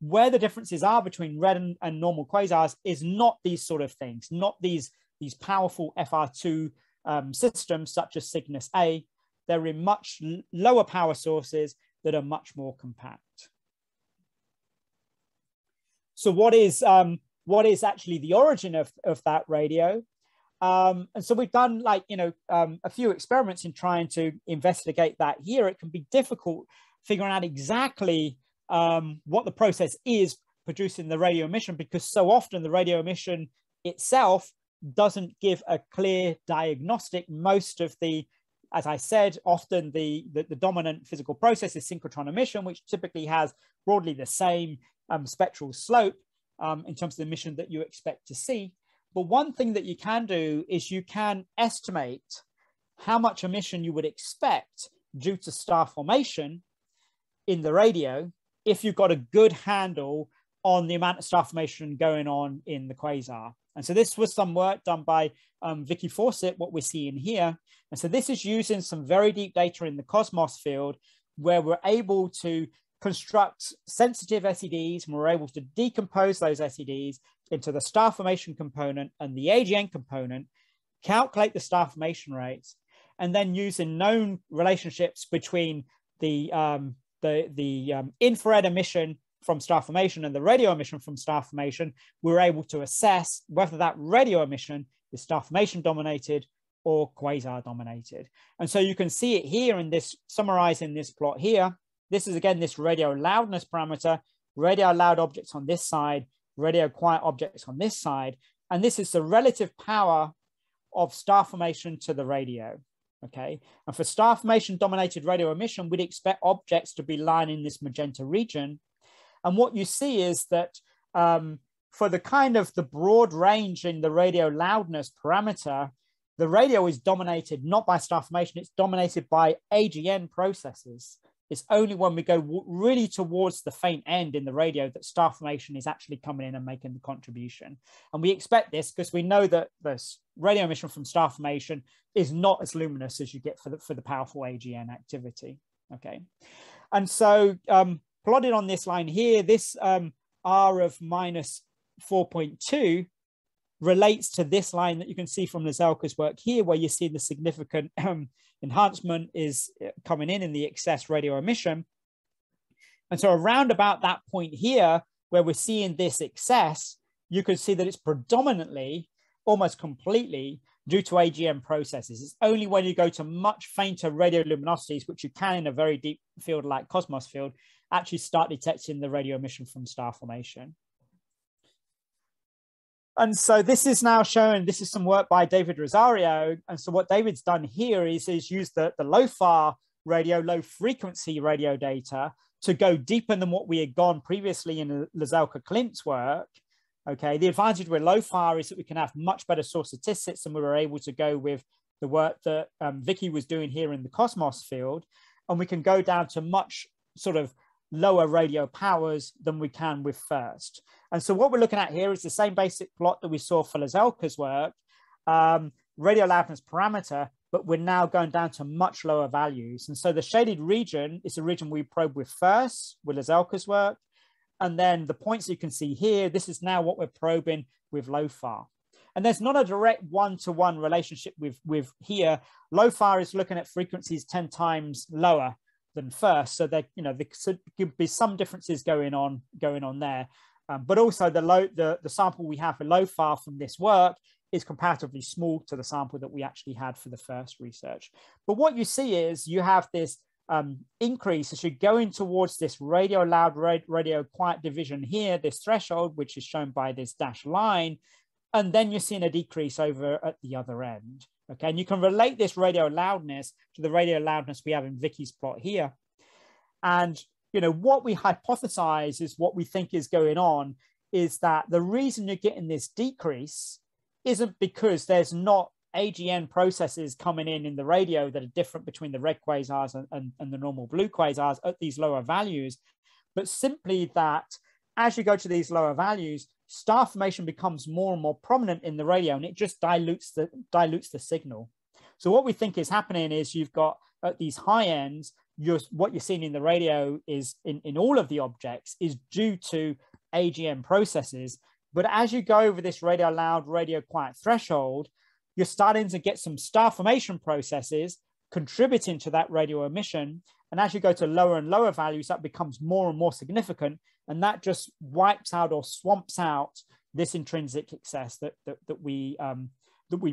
Where the differences are between red and normal quasars is not these sort of things, not these powerful Fr2 systems such as Cygnus A. They're in much lower power sources that are much more compact. So what is actually the origin of that radio? And so we've done a few experiments in trying to investigate that here. It can be difficult figuring out exactly what the process is producing the radio emission, because so often the radio emission itself doesn't give a clear diagnostic. Most of the, as I said, often the dominant physical process is synchrotron emission, which typically has broadly the same spectral slope in terms of the emission that you expect to see. But one thing that you can do is you can estimate how much emission you would expect due to star formation in the radio if you've got a good handle on the amount of star formation going on in the quasar. And so this was some work done by Vicky Fawcett, what we're seeing here. And so this is using some very deep data in the cosmos field where we're able to construct sensitive SEDs, and we're able to decompose those SEDs into the star formation component and the AGN component, calculate the star formation rates, and then using known relationships between the infrared emission from star formation and the radio emission from star formation, we're able to assess whether that radio emission is star formation dominated or quasar dominated. And so you can see it here in this, summarizing this plot here. This is again, this radio loudness parameter, radio loud objects on this side, radio quiet objects on this side. And this is the relative power of star formation to the radio. Okay. And for star formation dominated radio emission, we'd expect objects to be lying in this magenta region. And what you see is that for the kind of the broad range in the radio loudness parameter, the radio is dominated not by star formation, it's dominated by AGN processes. It's only when we go really towards the faint end in the radio that star formation is actually coming in and making the contribution. And we expect this because we know that the radio emission from star formation is not as luminous as you get for the powerful AGN activity. Okay. And so plotted on this line here, this R of minus 4.2 relates to this line that you can see from Lazalka's work here, where you see the significant enhancement is coming in the excess radio emission. And so around about that point here, where we're seeing this excess, you can see that it's predominantly, almost completely, due to AGN processes. It's only when you go to much fainter radio luminosities, which you can in a very deep field like cosmos field, actually start detecting the radio emission from star formation. And so this is now showing, this is some work by David Rosario. And so what David's done here is use the low-FAR radio, low-frequency radio data to go deeper than what we had gone previously in Lazalka Klimt's work Okay, the advantage with LOFAR is that we can have much better source statistics, and we were able to go with the work that Vicky was doing here in the Cosmos field, and we can go down to much sort of lower radio powers than we can with FIRST. And so what we're looking at here is the same basic plot that we saw for Lazelka's work, radio loudness parameter, but we're now going down to much lower values. And so the shaded region is the region we probe with FIRST, with Lazelka's work. And then the points you can see here, this is now what we're probing with LOFAR. And there's not a direct one-to-one relationship with here. LOFAR is looking at frequencies 10 times lower than FIRST. So there, you know, there could be some differences going on there. But also the sample we have for LOFAR from this work is comparatively small to the sample that we actually had for the FIRST research. But what you see is you have this increase as you're going towards this radio loud, radio quiet division here, this threshold, which is shown by this dashed line. And then you're seeing a decrease over at the other end. Okay, and you can relate this radio loudness to the radio loudness we have in Vicky's plot here. And you know what we hypothesize is what we think is going on is that the reason you're getting this decrease isn't because there's not AGN processes coming in the radio that are different between the red quasars and the normal blue quasars at these lower values, but simply that as you go to these lower values, star formation becomes more and more prominent in the radio, and it just dilutes the signal. So what we think is happening is you've got at these high ends, what you're seeing in the radio is in all of the objects is due to AGN processes. But as you go over this radio loud, radio quiet threshold, you're starting to get some star formation processes contributing to that radio emission. And as you go to lower and lower values, that becomes more and more significant. And that just wipes out or swamps out this intrinsic excess that we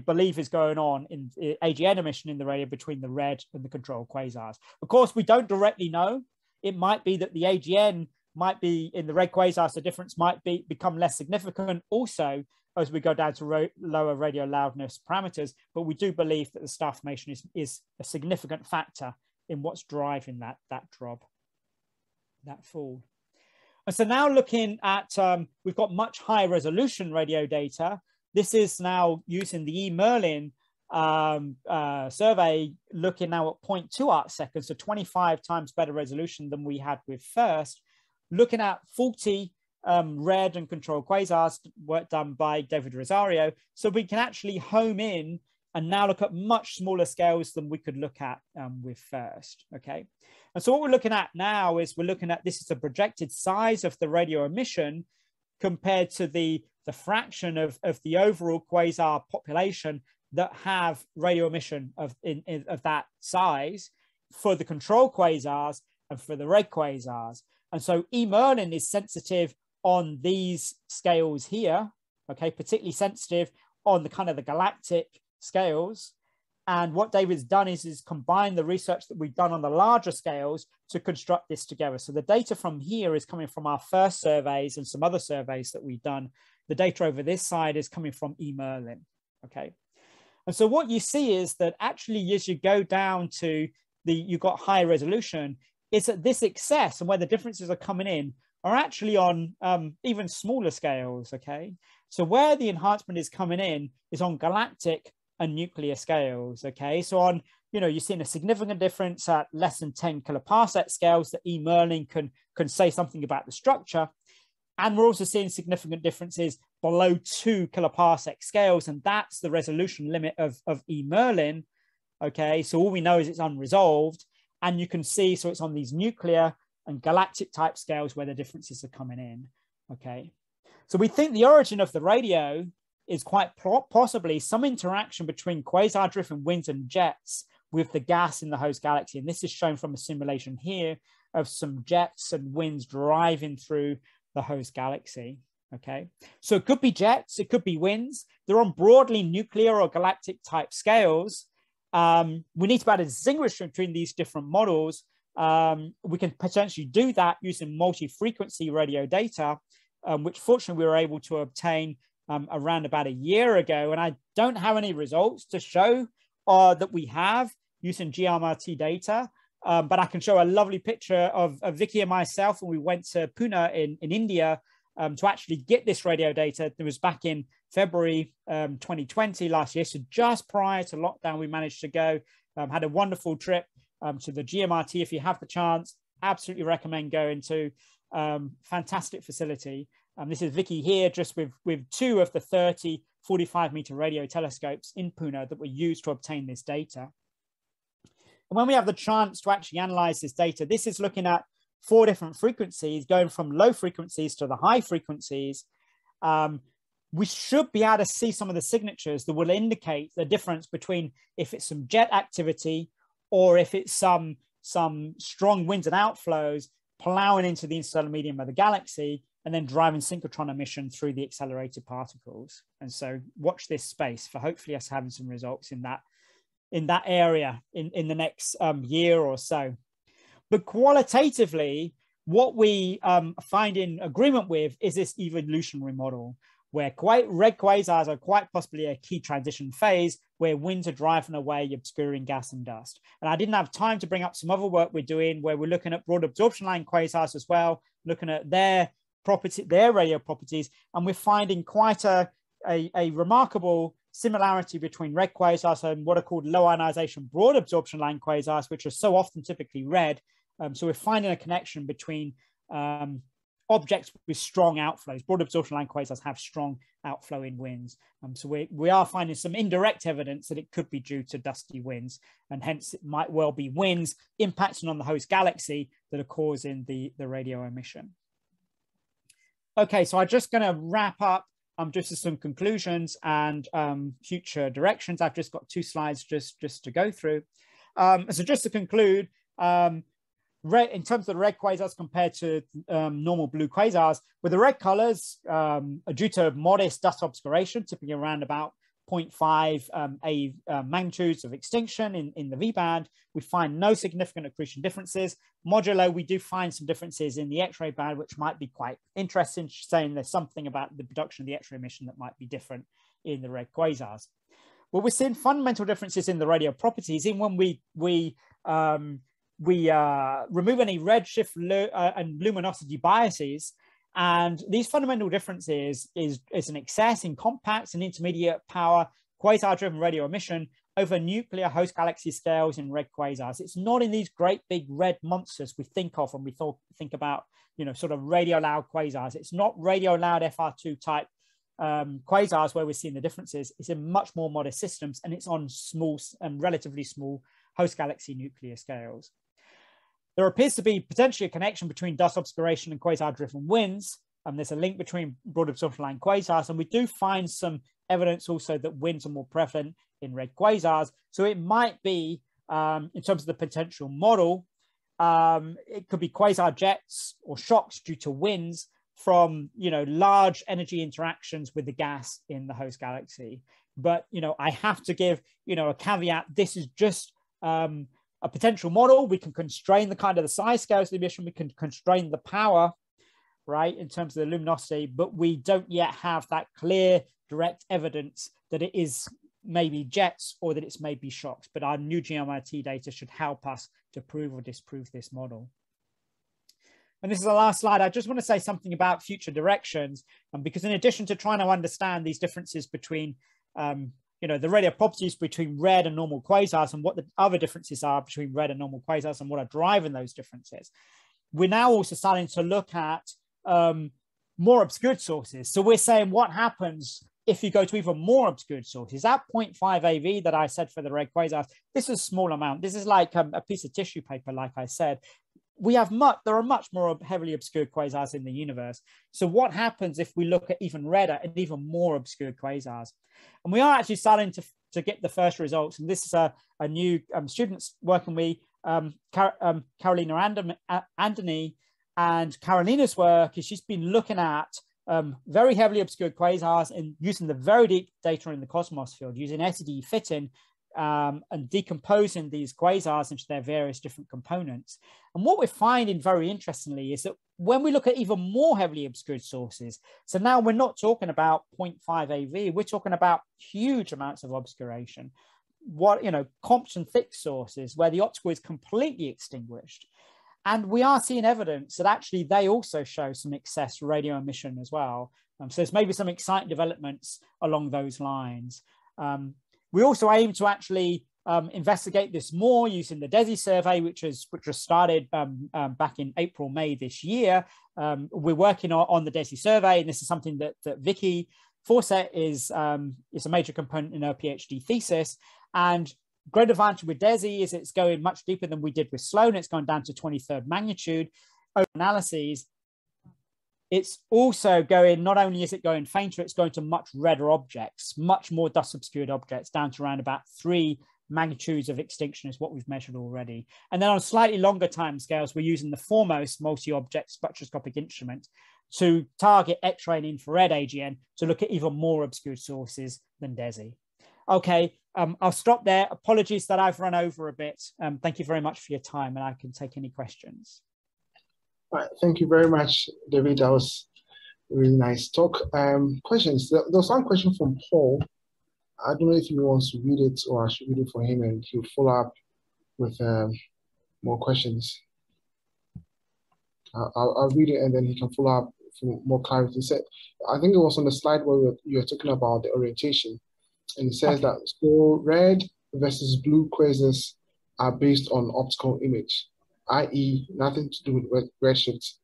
believe is going on in AGN emission in the radio between the red and the control quasars. Of course, we don't directly know. It might be that the AGN might be in the red quasars, the difference might become less significant also as we go down to lower radio loudness parameters, but we do believe that the star formation is a significant factor in what's driving that drop, that fall. And so now looking at, we've got much higher resolution radio data. This is now using the eMerlin survey, looking now at 0.2 arc seconds, so 25 times better resolution than we had with FIRST, looking at 40 red and control quasars, work done by David Rosario. So we can actually home in and now look at much smaller scales than we could look at with FIRST, okay? And so what we're looking at now is we're looking at, this is the projected size of the radio emission compared to the fraction of the overall quasar population that have radio emission of that size for the control quasars and for the red quasars. And so eMerlin is sensitive on these scales here, okay, particularly sensitive on the kind of the galactic scales. And what David's done is combine the research that we've done on the larger scales to construct this together. So the data from here is coming from our FIRST surveys and some other surveys that we've done. The data over this side is coming from eMerlin, okay? And so what you see is that actually as you go down to you've got higher resolution, is that this excess and where the differences are coming in are actually on even smaller scales, okay? So where the enhancement is coming in is on galactic and nuclear scales, okay? So on, you know, you're seeing a significant difference at less than 10 kiloparsec scales that eMerlin can say something about the structure. And we're also seeing significant differences below 2 kiloparsec scales, and that's the resolution limit of eMerlin, okay? So all we know is it's unresolved, and you can see, so it's on these nuclear and galactic type scales where the differences are coming in, okay? So we think the origin of the radio is quite possibly some interaction between quasar-driven winds and jets with the gas in the host galaxy. And this is shown from a simulation here of some jets and winds driving through the host galaxy, okay? So it could be jets, it could be winds. They're on broadly nuclear or galactic type scales. We need to be able to distinguish between these different models. We can potentially do that using multi-frequency radio data, which fortunately we were able to obtain around about a year ago. And I don't have any results to show that we have using GMRT data, but I can show a lovely picture of Vicky and myself when we went to Pune in India to actually get this radio data. It was back in February 2020 last year. So just prior to lockdown, we managed to go, had a wonderful trip to the GMRT. If you have the chance, absolutely recommend going to. Fantastic facility. This is Vicky here, just with 2 of the 30 45-meter radio telescopes in Pune that were used to obtain this data. And when we have the chance to actually analyze this data, this is looking at 4 different frequencies, going from low frequencies to the high frequencies. We should be able to see some of the signatures that will indicate the difference between if it's some jet activity or if it's some strong winds and outflows plowing into the interstellar medium of the galaxy and then driving synchrotron emission through the accelerated particles. And so watch this space for hopefully us having some results in that area in the next year or so. But qualitatively, what we find in agreement with is this evolutionary model, where red quasars are quite possibly a key transition phase where winds are driving away obscuring gas and dust. And I didn't have time to bring up some other work we're doing where we're looking at broad absorption line quasars as well, looking at their radio properties, and we're finding quite a remarkable similarity between red quasars and what are called low ionization broad absorption line quasars, which are so often typically red. So we're finding a connection between objects with strong outflows. Broad absorption line quasars have strong outflowing winds. So we are finding some indirect evidence that it could be due to dusty winds, and hence it might well be winds impacting on the host galaxy that are causing the radio emission. Okay, so I'm just going to wrap up just as some conclusions and future directions. I've just got 2 slides just to go through. So just to conclude, in terms of the red quasars compared to normal blue quasars, with the red colors are due to modest dust obscuration, typically around about 0.5 magnitudes of extinction in the V band. We find no significant accretion differences. Modulo, we do find some differences in the X-ray band, which might be quite interesting, saying there's something about the production of the X-ray emission that might be different in the red quasars. Well, we're seeing fundamental differences in the radio properties, even when we remove any redshift and luminosity biases. And these fundamental differences is an excess in compact and intermediate power quasar-driven radio emission over nuclear host galaxy scales in red quasars. It's not in these great big red monsters we think of when we think about, sort of radio loud quasars. It's not radio loud FR2 type quasars where we're seeing the differences. It's in much more modest systems, and it's on small and relatively small host galaxy nuclear scales. There appears to be potentially a connection between dust obscuration and quasar-driven winds. There's a link between broad absorption line quasars, and we do find some evidence also that winds are more prevalent in red quasars. So it might be, in terms of the potential model, it could be quasar jets or shocks due to winds from, large energy interactions with the gas in the host galaxy. But, I have to give, a caveat. This is just a potential model. We can constrain the size scales of the emission. We can constrain the power, right, in terms of the luminosity, but we don't yet have that clear, direct evidence that it is maybe jets or that it's maybe shocks. But our new GMRT data should help us to prove or disprove this model. And this is the last slide. I just want to say something about future directions, because in addition to trying to understand these differences between the radio properties between red and normal quasars and what the other differences are between red and normal quasars and what are driving those differences, we're now also starting to look at more obscured sources. So we're saying what happens if you go to even more obscured sources. That 0.5 AV that I said for the red quasars, this is a small amount. This is like a piece of tissue paper, like I said. There are much more heavily obscured quasars in the universe. So what happens if we look at even redder and even more obscured quasars? And we are actually starting to get the first results. And this is a new students working with Carolina Andony, and Carolina's work is she's been looking at very heavily obscured quasars and using the very deep data in the cosmos field, using SED fitting and decomposing these quasars into their various different components. And what we're finding very interestingly is that when we look at even more heavily obscured sources, so now we're not talking about 0.5 AV, we're talking about huge amounts of obscuration, Compton thick sources where the optical is completely extinguished. And we are seeing evidence that actually they also show some excess radio emission as well. So there's maybe some exciting developments along those lines. We also aim to actually investigate this more using the DESI survey, which was started back in April, May this year. We're working on the DESI survey, and this is something that Vicky Fawcett is a major component in her PhD thesis. And great advantage with DESI is it's going much deeper than we did with Sloan. It's gone down to 23rd magnitude analyses. It's also going, not only is it going fainter, it's going to much redder objects, much more dust obscured objects, down to around about 3 magnitudes of extinction is what we've measured already. And then on slightly longer time scales, we're using the foremost multi-object spectroscopic instrument to target X-ray and infrared AGN to look at even more obscure sources than DESI. Okay, I'll stop there. Apologies that I've run over a bit. Thank you very much for your time, and I can take any questions. All right, thank you very much, David. That was a really nice talk. Questions. There was one question from Paul. I don't know if he wants to read it or I should read it for him, and he'll follow up with more questions. I'll read it and then he can follow up for more clarity. He said, I think it was on the slide where you were talking about the orientation. And it says that so red versus blue quasars are based on optical image, i.e. nothing to do with redshift.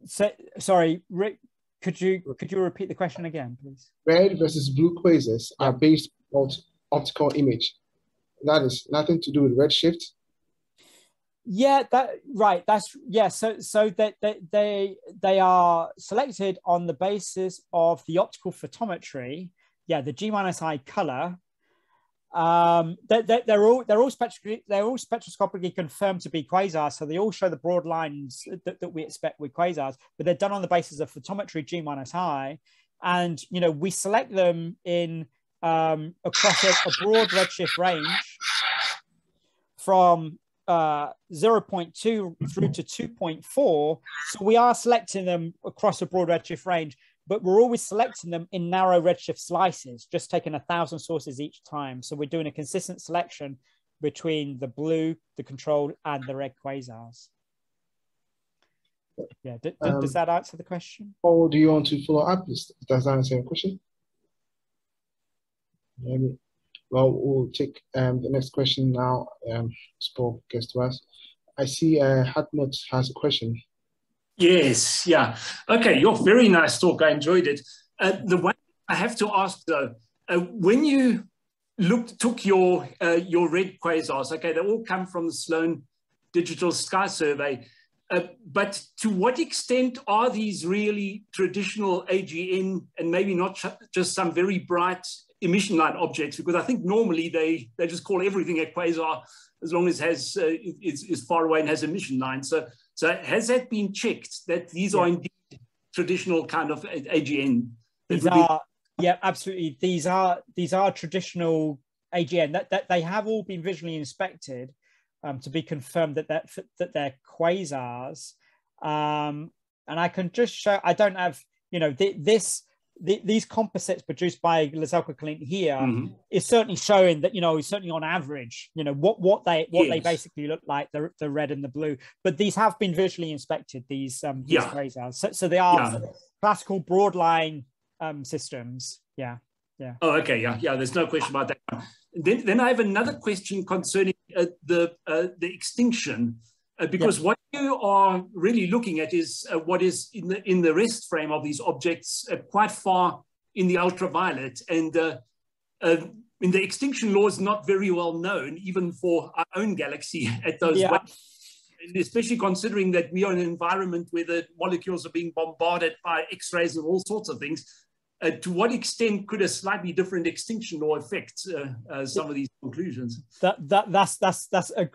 So, sorry, Rick, could you repeat the question again, please? Red versus blue quasars are based on optical image. That is nothing to do with redshift. Yeah, that's So that they are selected on the basis of the optical photometry. Yeah, the G-I color. They're all spectroscopically confirmed to be quasars, so they all show the broad lines that we expect with quasars, but they're done on the basis of photometry G-I, and we select them in across a broad redshift range from 0.2 through to 2.4. So we are selecting them across a broad redshift range, but we're always selecting them in narrow redshift slices, just taking 1,000 sources each time. So we're doing a consistent selection between the blue, the controlled, and the red quasars. Yeah, does that answer the question? Or do you want to follow up? Does that answer your question? Well, we'll take the next question now. Paul gets to us. I see Hartmut has a question. Yes, yeah. Okay, your very nice talk. I enjoyed it. The one I have to ask though, when you took your red quasars, okay, they all come from the Sloan Digital Sky Survey, but to what extent are these really traditional AGN and maybe not just some very bright emission line objects? Because I think normally they just call everything a quasar as long as it is far away and has emission lines. So has that been checked that these are indeed traditional kind of AGN? Yeah, absolutely. These are traditional AGN that they have all been visually inspected to be confirmed that they're quasars. And I can just show. I don't have these composites produced by Lazelka-Klint here is certainly showing that certainly on average what they basically look like, the red and the blue, but these have been visually inspected, these quasars, so they are classical broadline systems. Oh, okay, yeah, there's no question about that. Then I have another question concerning the extinction, because what you are really looking at is what is in the rest frame of these objects quite far in the ultraviolet, and in the extinction law is not very well known even for our own galaxy at those and especially considering that we are in an environment where the molecules are being bombarded by X-rays and all sorts of things. To what extent could a slightly different extinction law affect some of these conclusions? That's a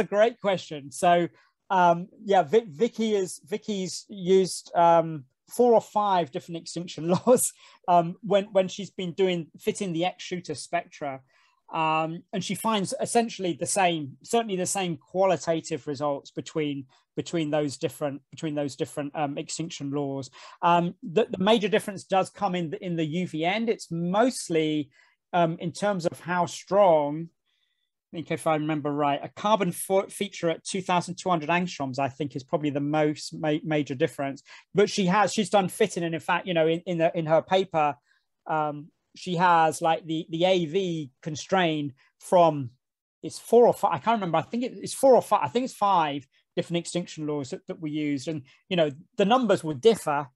great question. So Vicky's used 4 or 5 different extinction laws when she's been fitting the X-shooter spectra, and she finds essentially certainly the same qualitative results between those different extinction laws. The major difference does come in the UV end. It's mostly in terms of how strong think if I remember right, a carbon feature at 2,200 angstroms, I think, is probably the most major difference. But she's done fitting, and in fact, you know, in her paper, she has like the AV constrained from, it's 4 or 5, I can't remember. I think it's 4 or 5. I think it's 5 different extinction laws that we used, and you know, the numbers will differ,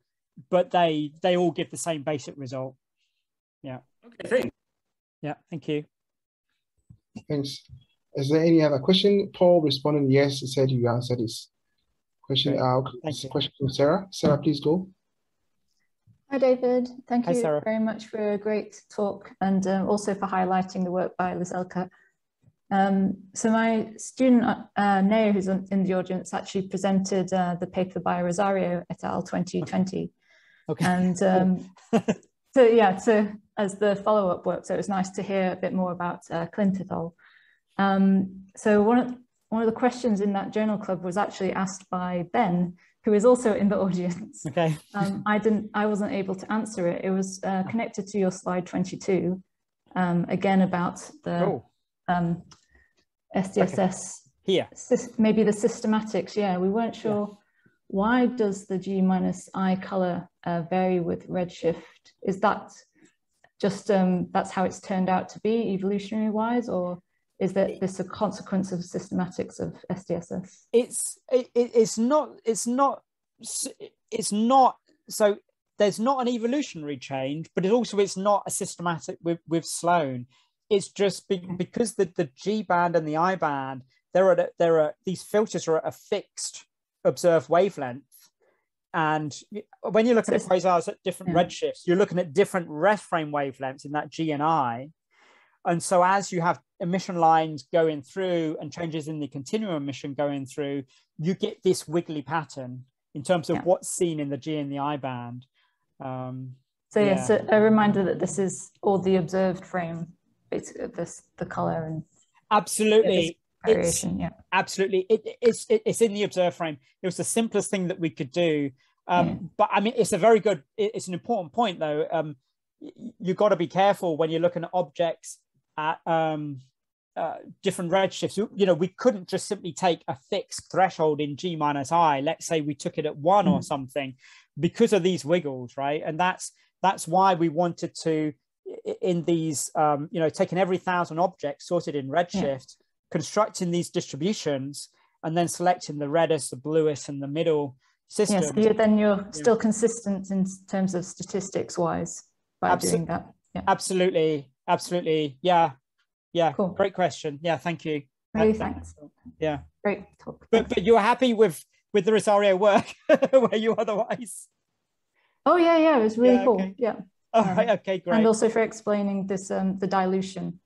but they all give the same basic result. Yeah. Okay. Thanks. Yeah. Thank you. Thanks. Is there any other question? Paul responded yes. He said you answered his question. This question from Sarah. Sarah, please go. Hi, David. Thank you Sarah. very much for a great talk, and also for highlighting the work by Lizelka. So my student, Neo, who's in the audience, actually presented the paper by Rosario et al. 2020. Okay. And so as the follow-up work, so it was nice to hear a bit more about Clint et al. So one of the questions in that journal club was actually asked by Ben, who is also in the audience. Okay. I wasn't able to answer it. It was connected to your slide 22, again about the SDSS. Here. Maybe the systematics. Yeah, we weren't sure. Why does the G-I color vary with redshift? Is that just that's how it's turned out to be evolutionary wise, or is that this a consequence of systematics of SDSS? It's not. So there's not an evolutionary change, but it's not a systematic with Sloan. It's just because the G band and the I band, these filters are at a fixed observed wavelength. And when you're looking at quasars at different redshifts, you're looking at different ref frame wavelengths in that G and I. And so as you have emission lines going through and changes in the continuum emission going through, you get this wiggly pattern in terms of what's seen in the G and the I band. So yes, a reminder that this is all the observed frame, basically the color and absolutely variation. Absolutely, it's in the observed frame. It was the simplest thing that we could do. But I mean, it's an important point though. You've got to be careful when you're looking at objects at different redshifts. You know, we couldn't just simply take a fixed threshold in G minus I. Let's say we took it at 1 or something, because of these wiggles, right? And that's why we wanted to, in these, you know, taking every 1,000 objects sorted in redshift, constructing these distributions, and then selecting the reddest, the bluest, and the middle system. Yes, then you're still consistent in terms of statistics wise by doing that. Yeah. Absolutely. Yeah. Cool. Great question. Yeah, thank you. Really, thanks. Yeah. Great talk. But you're happy with the Rosario work where you otherwise? Oh yeah, it was really cool. Okay. Yeah. All right. Okay, great. And also for explaining this, the dilution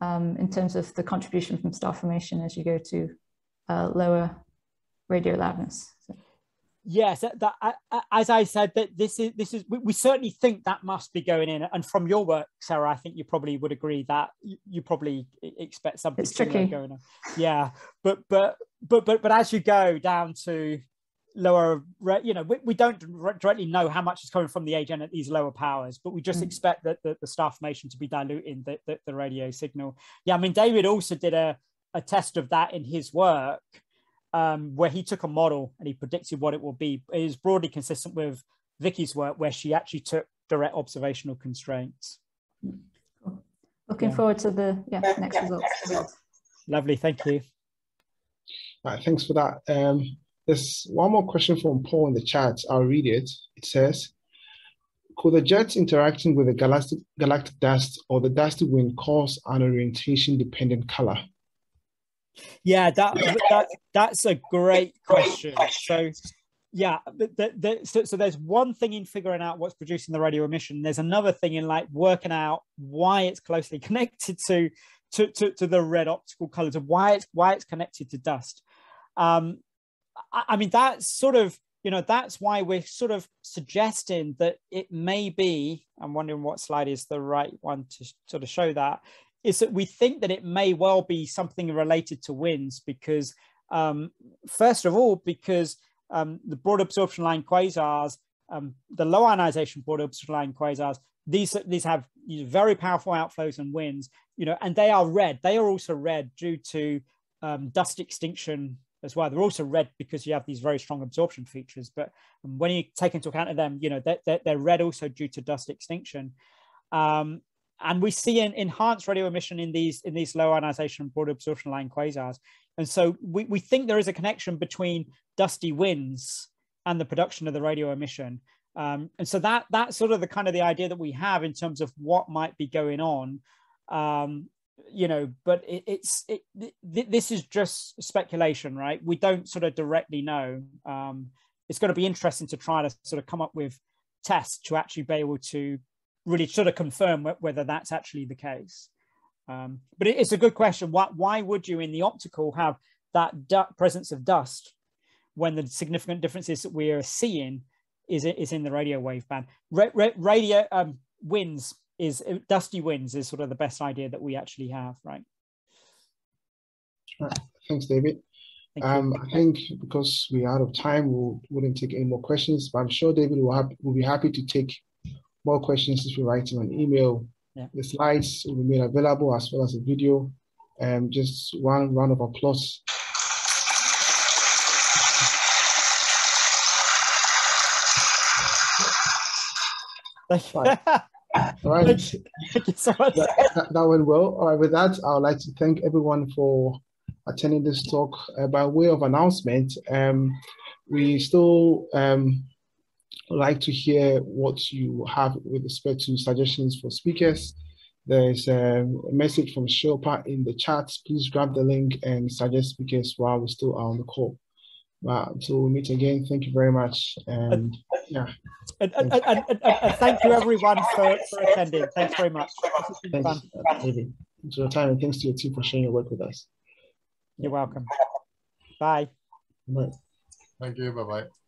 in terms of the contribution from star formation as you go to lower radio loudness. So. Yes, as I said, that this is we certainly think that must be going in, and from your work, Sarah, I think you probably would agree that you probably expect something similar going on. Yeah, but as you go down to lower, you know, we don't directly know how much is coming from the agent at these lower powers, but we just expect that the star formation to be diluting the radio signal. Yeah, I mean, David also did a test of that in his work. Where he took a model and he predicted what it will be. It is broadly consistent with Vicky's work, where she actually took direct observational constraints. Cool. Looking forward to the next results. Lovely, thank you. All right, thanks for that. There's one more question from Paul in the chat. I'll read it. It says, could the jets interacting with the galactic dust or the dusty wind cause an orientation-dependent color? Yeah, that's a great question. So yeah, so there's one thing in figuring out what's producing the radio emission. There's another thing in like working out why it's closely connected to the red optical colors, and why it's connected to dust. I mean, that's sort of, you know, that's why we're sort of suggesting that it may be, I'm wondering what slide is the right one to sort of show that, is that we think that it may well be something related to winds, because first of all, because the broad absorption line quasars, the low ionization broad absorption line quasars, these have very powerful outflows and winds, and they are red. They are also red due to dust extinction as well. They're also red because you have these very strong absorption features. But when you take into account of them, they're red also due to dust extinction. And we see an enhanced radio emission in these low ionization broad absorption line quasars. And so we think there is a connection between dusty winds and the production of the radio emission. And so that's sort of the idea that we have in terms of what might be going on. But this is just speculation, right? We don't sort of directly know. It's going to be interesting to try to sort of come up with tests to actually be able to really sort of confirm whether that's actually the case. But it's a good question. Why would you in the optical have that presence of dust when the significant differences that we are seeing is in the radio wave band? Winds dusty winds is sort of the best idea that we actually have, right? Right. Thanks, David. I think because we're out of time, we wouldn't take any more questions, but I'm sure David will be happy to take more questions if you write him an email. Yeah. The slides will be made available as well as a video. Just one round of applause. Thank you. Right. All right. Thank you so much. That went well. All right, with that, I would like to thank everyone for attending this talk. By way of announcement, we still like to hear what you have with respect to suggestions for speakers. There's a message from Shilpa in the chat. Please grab the link and suggest speakers while we still are on the call. Until we meet again, thank you very much. And yeah. And thank you everyone for attending. Thanks very much. Thanks, David. Thanks for your time and thanks to your team for sharing your work with us. You're welcome. Bye. Bye. Thank you. Bye-bye.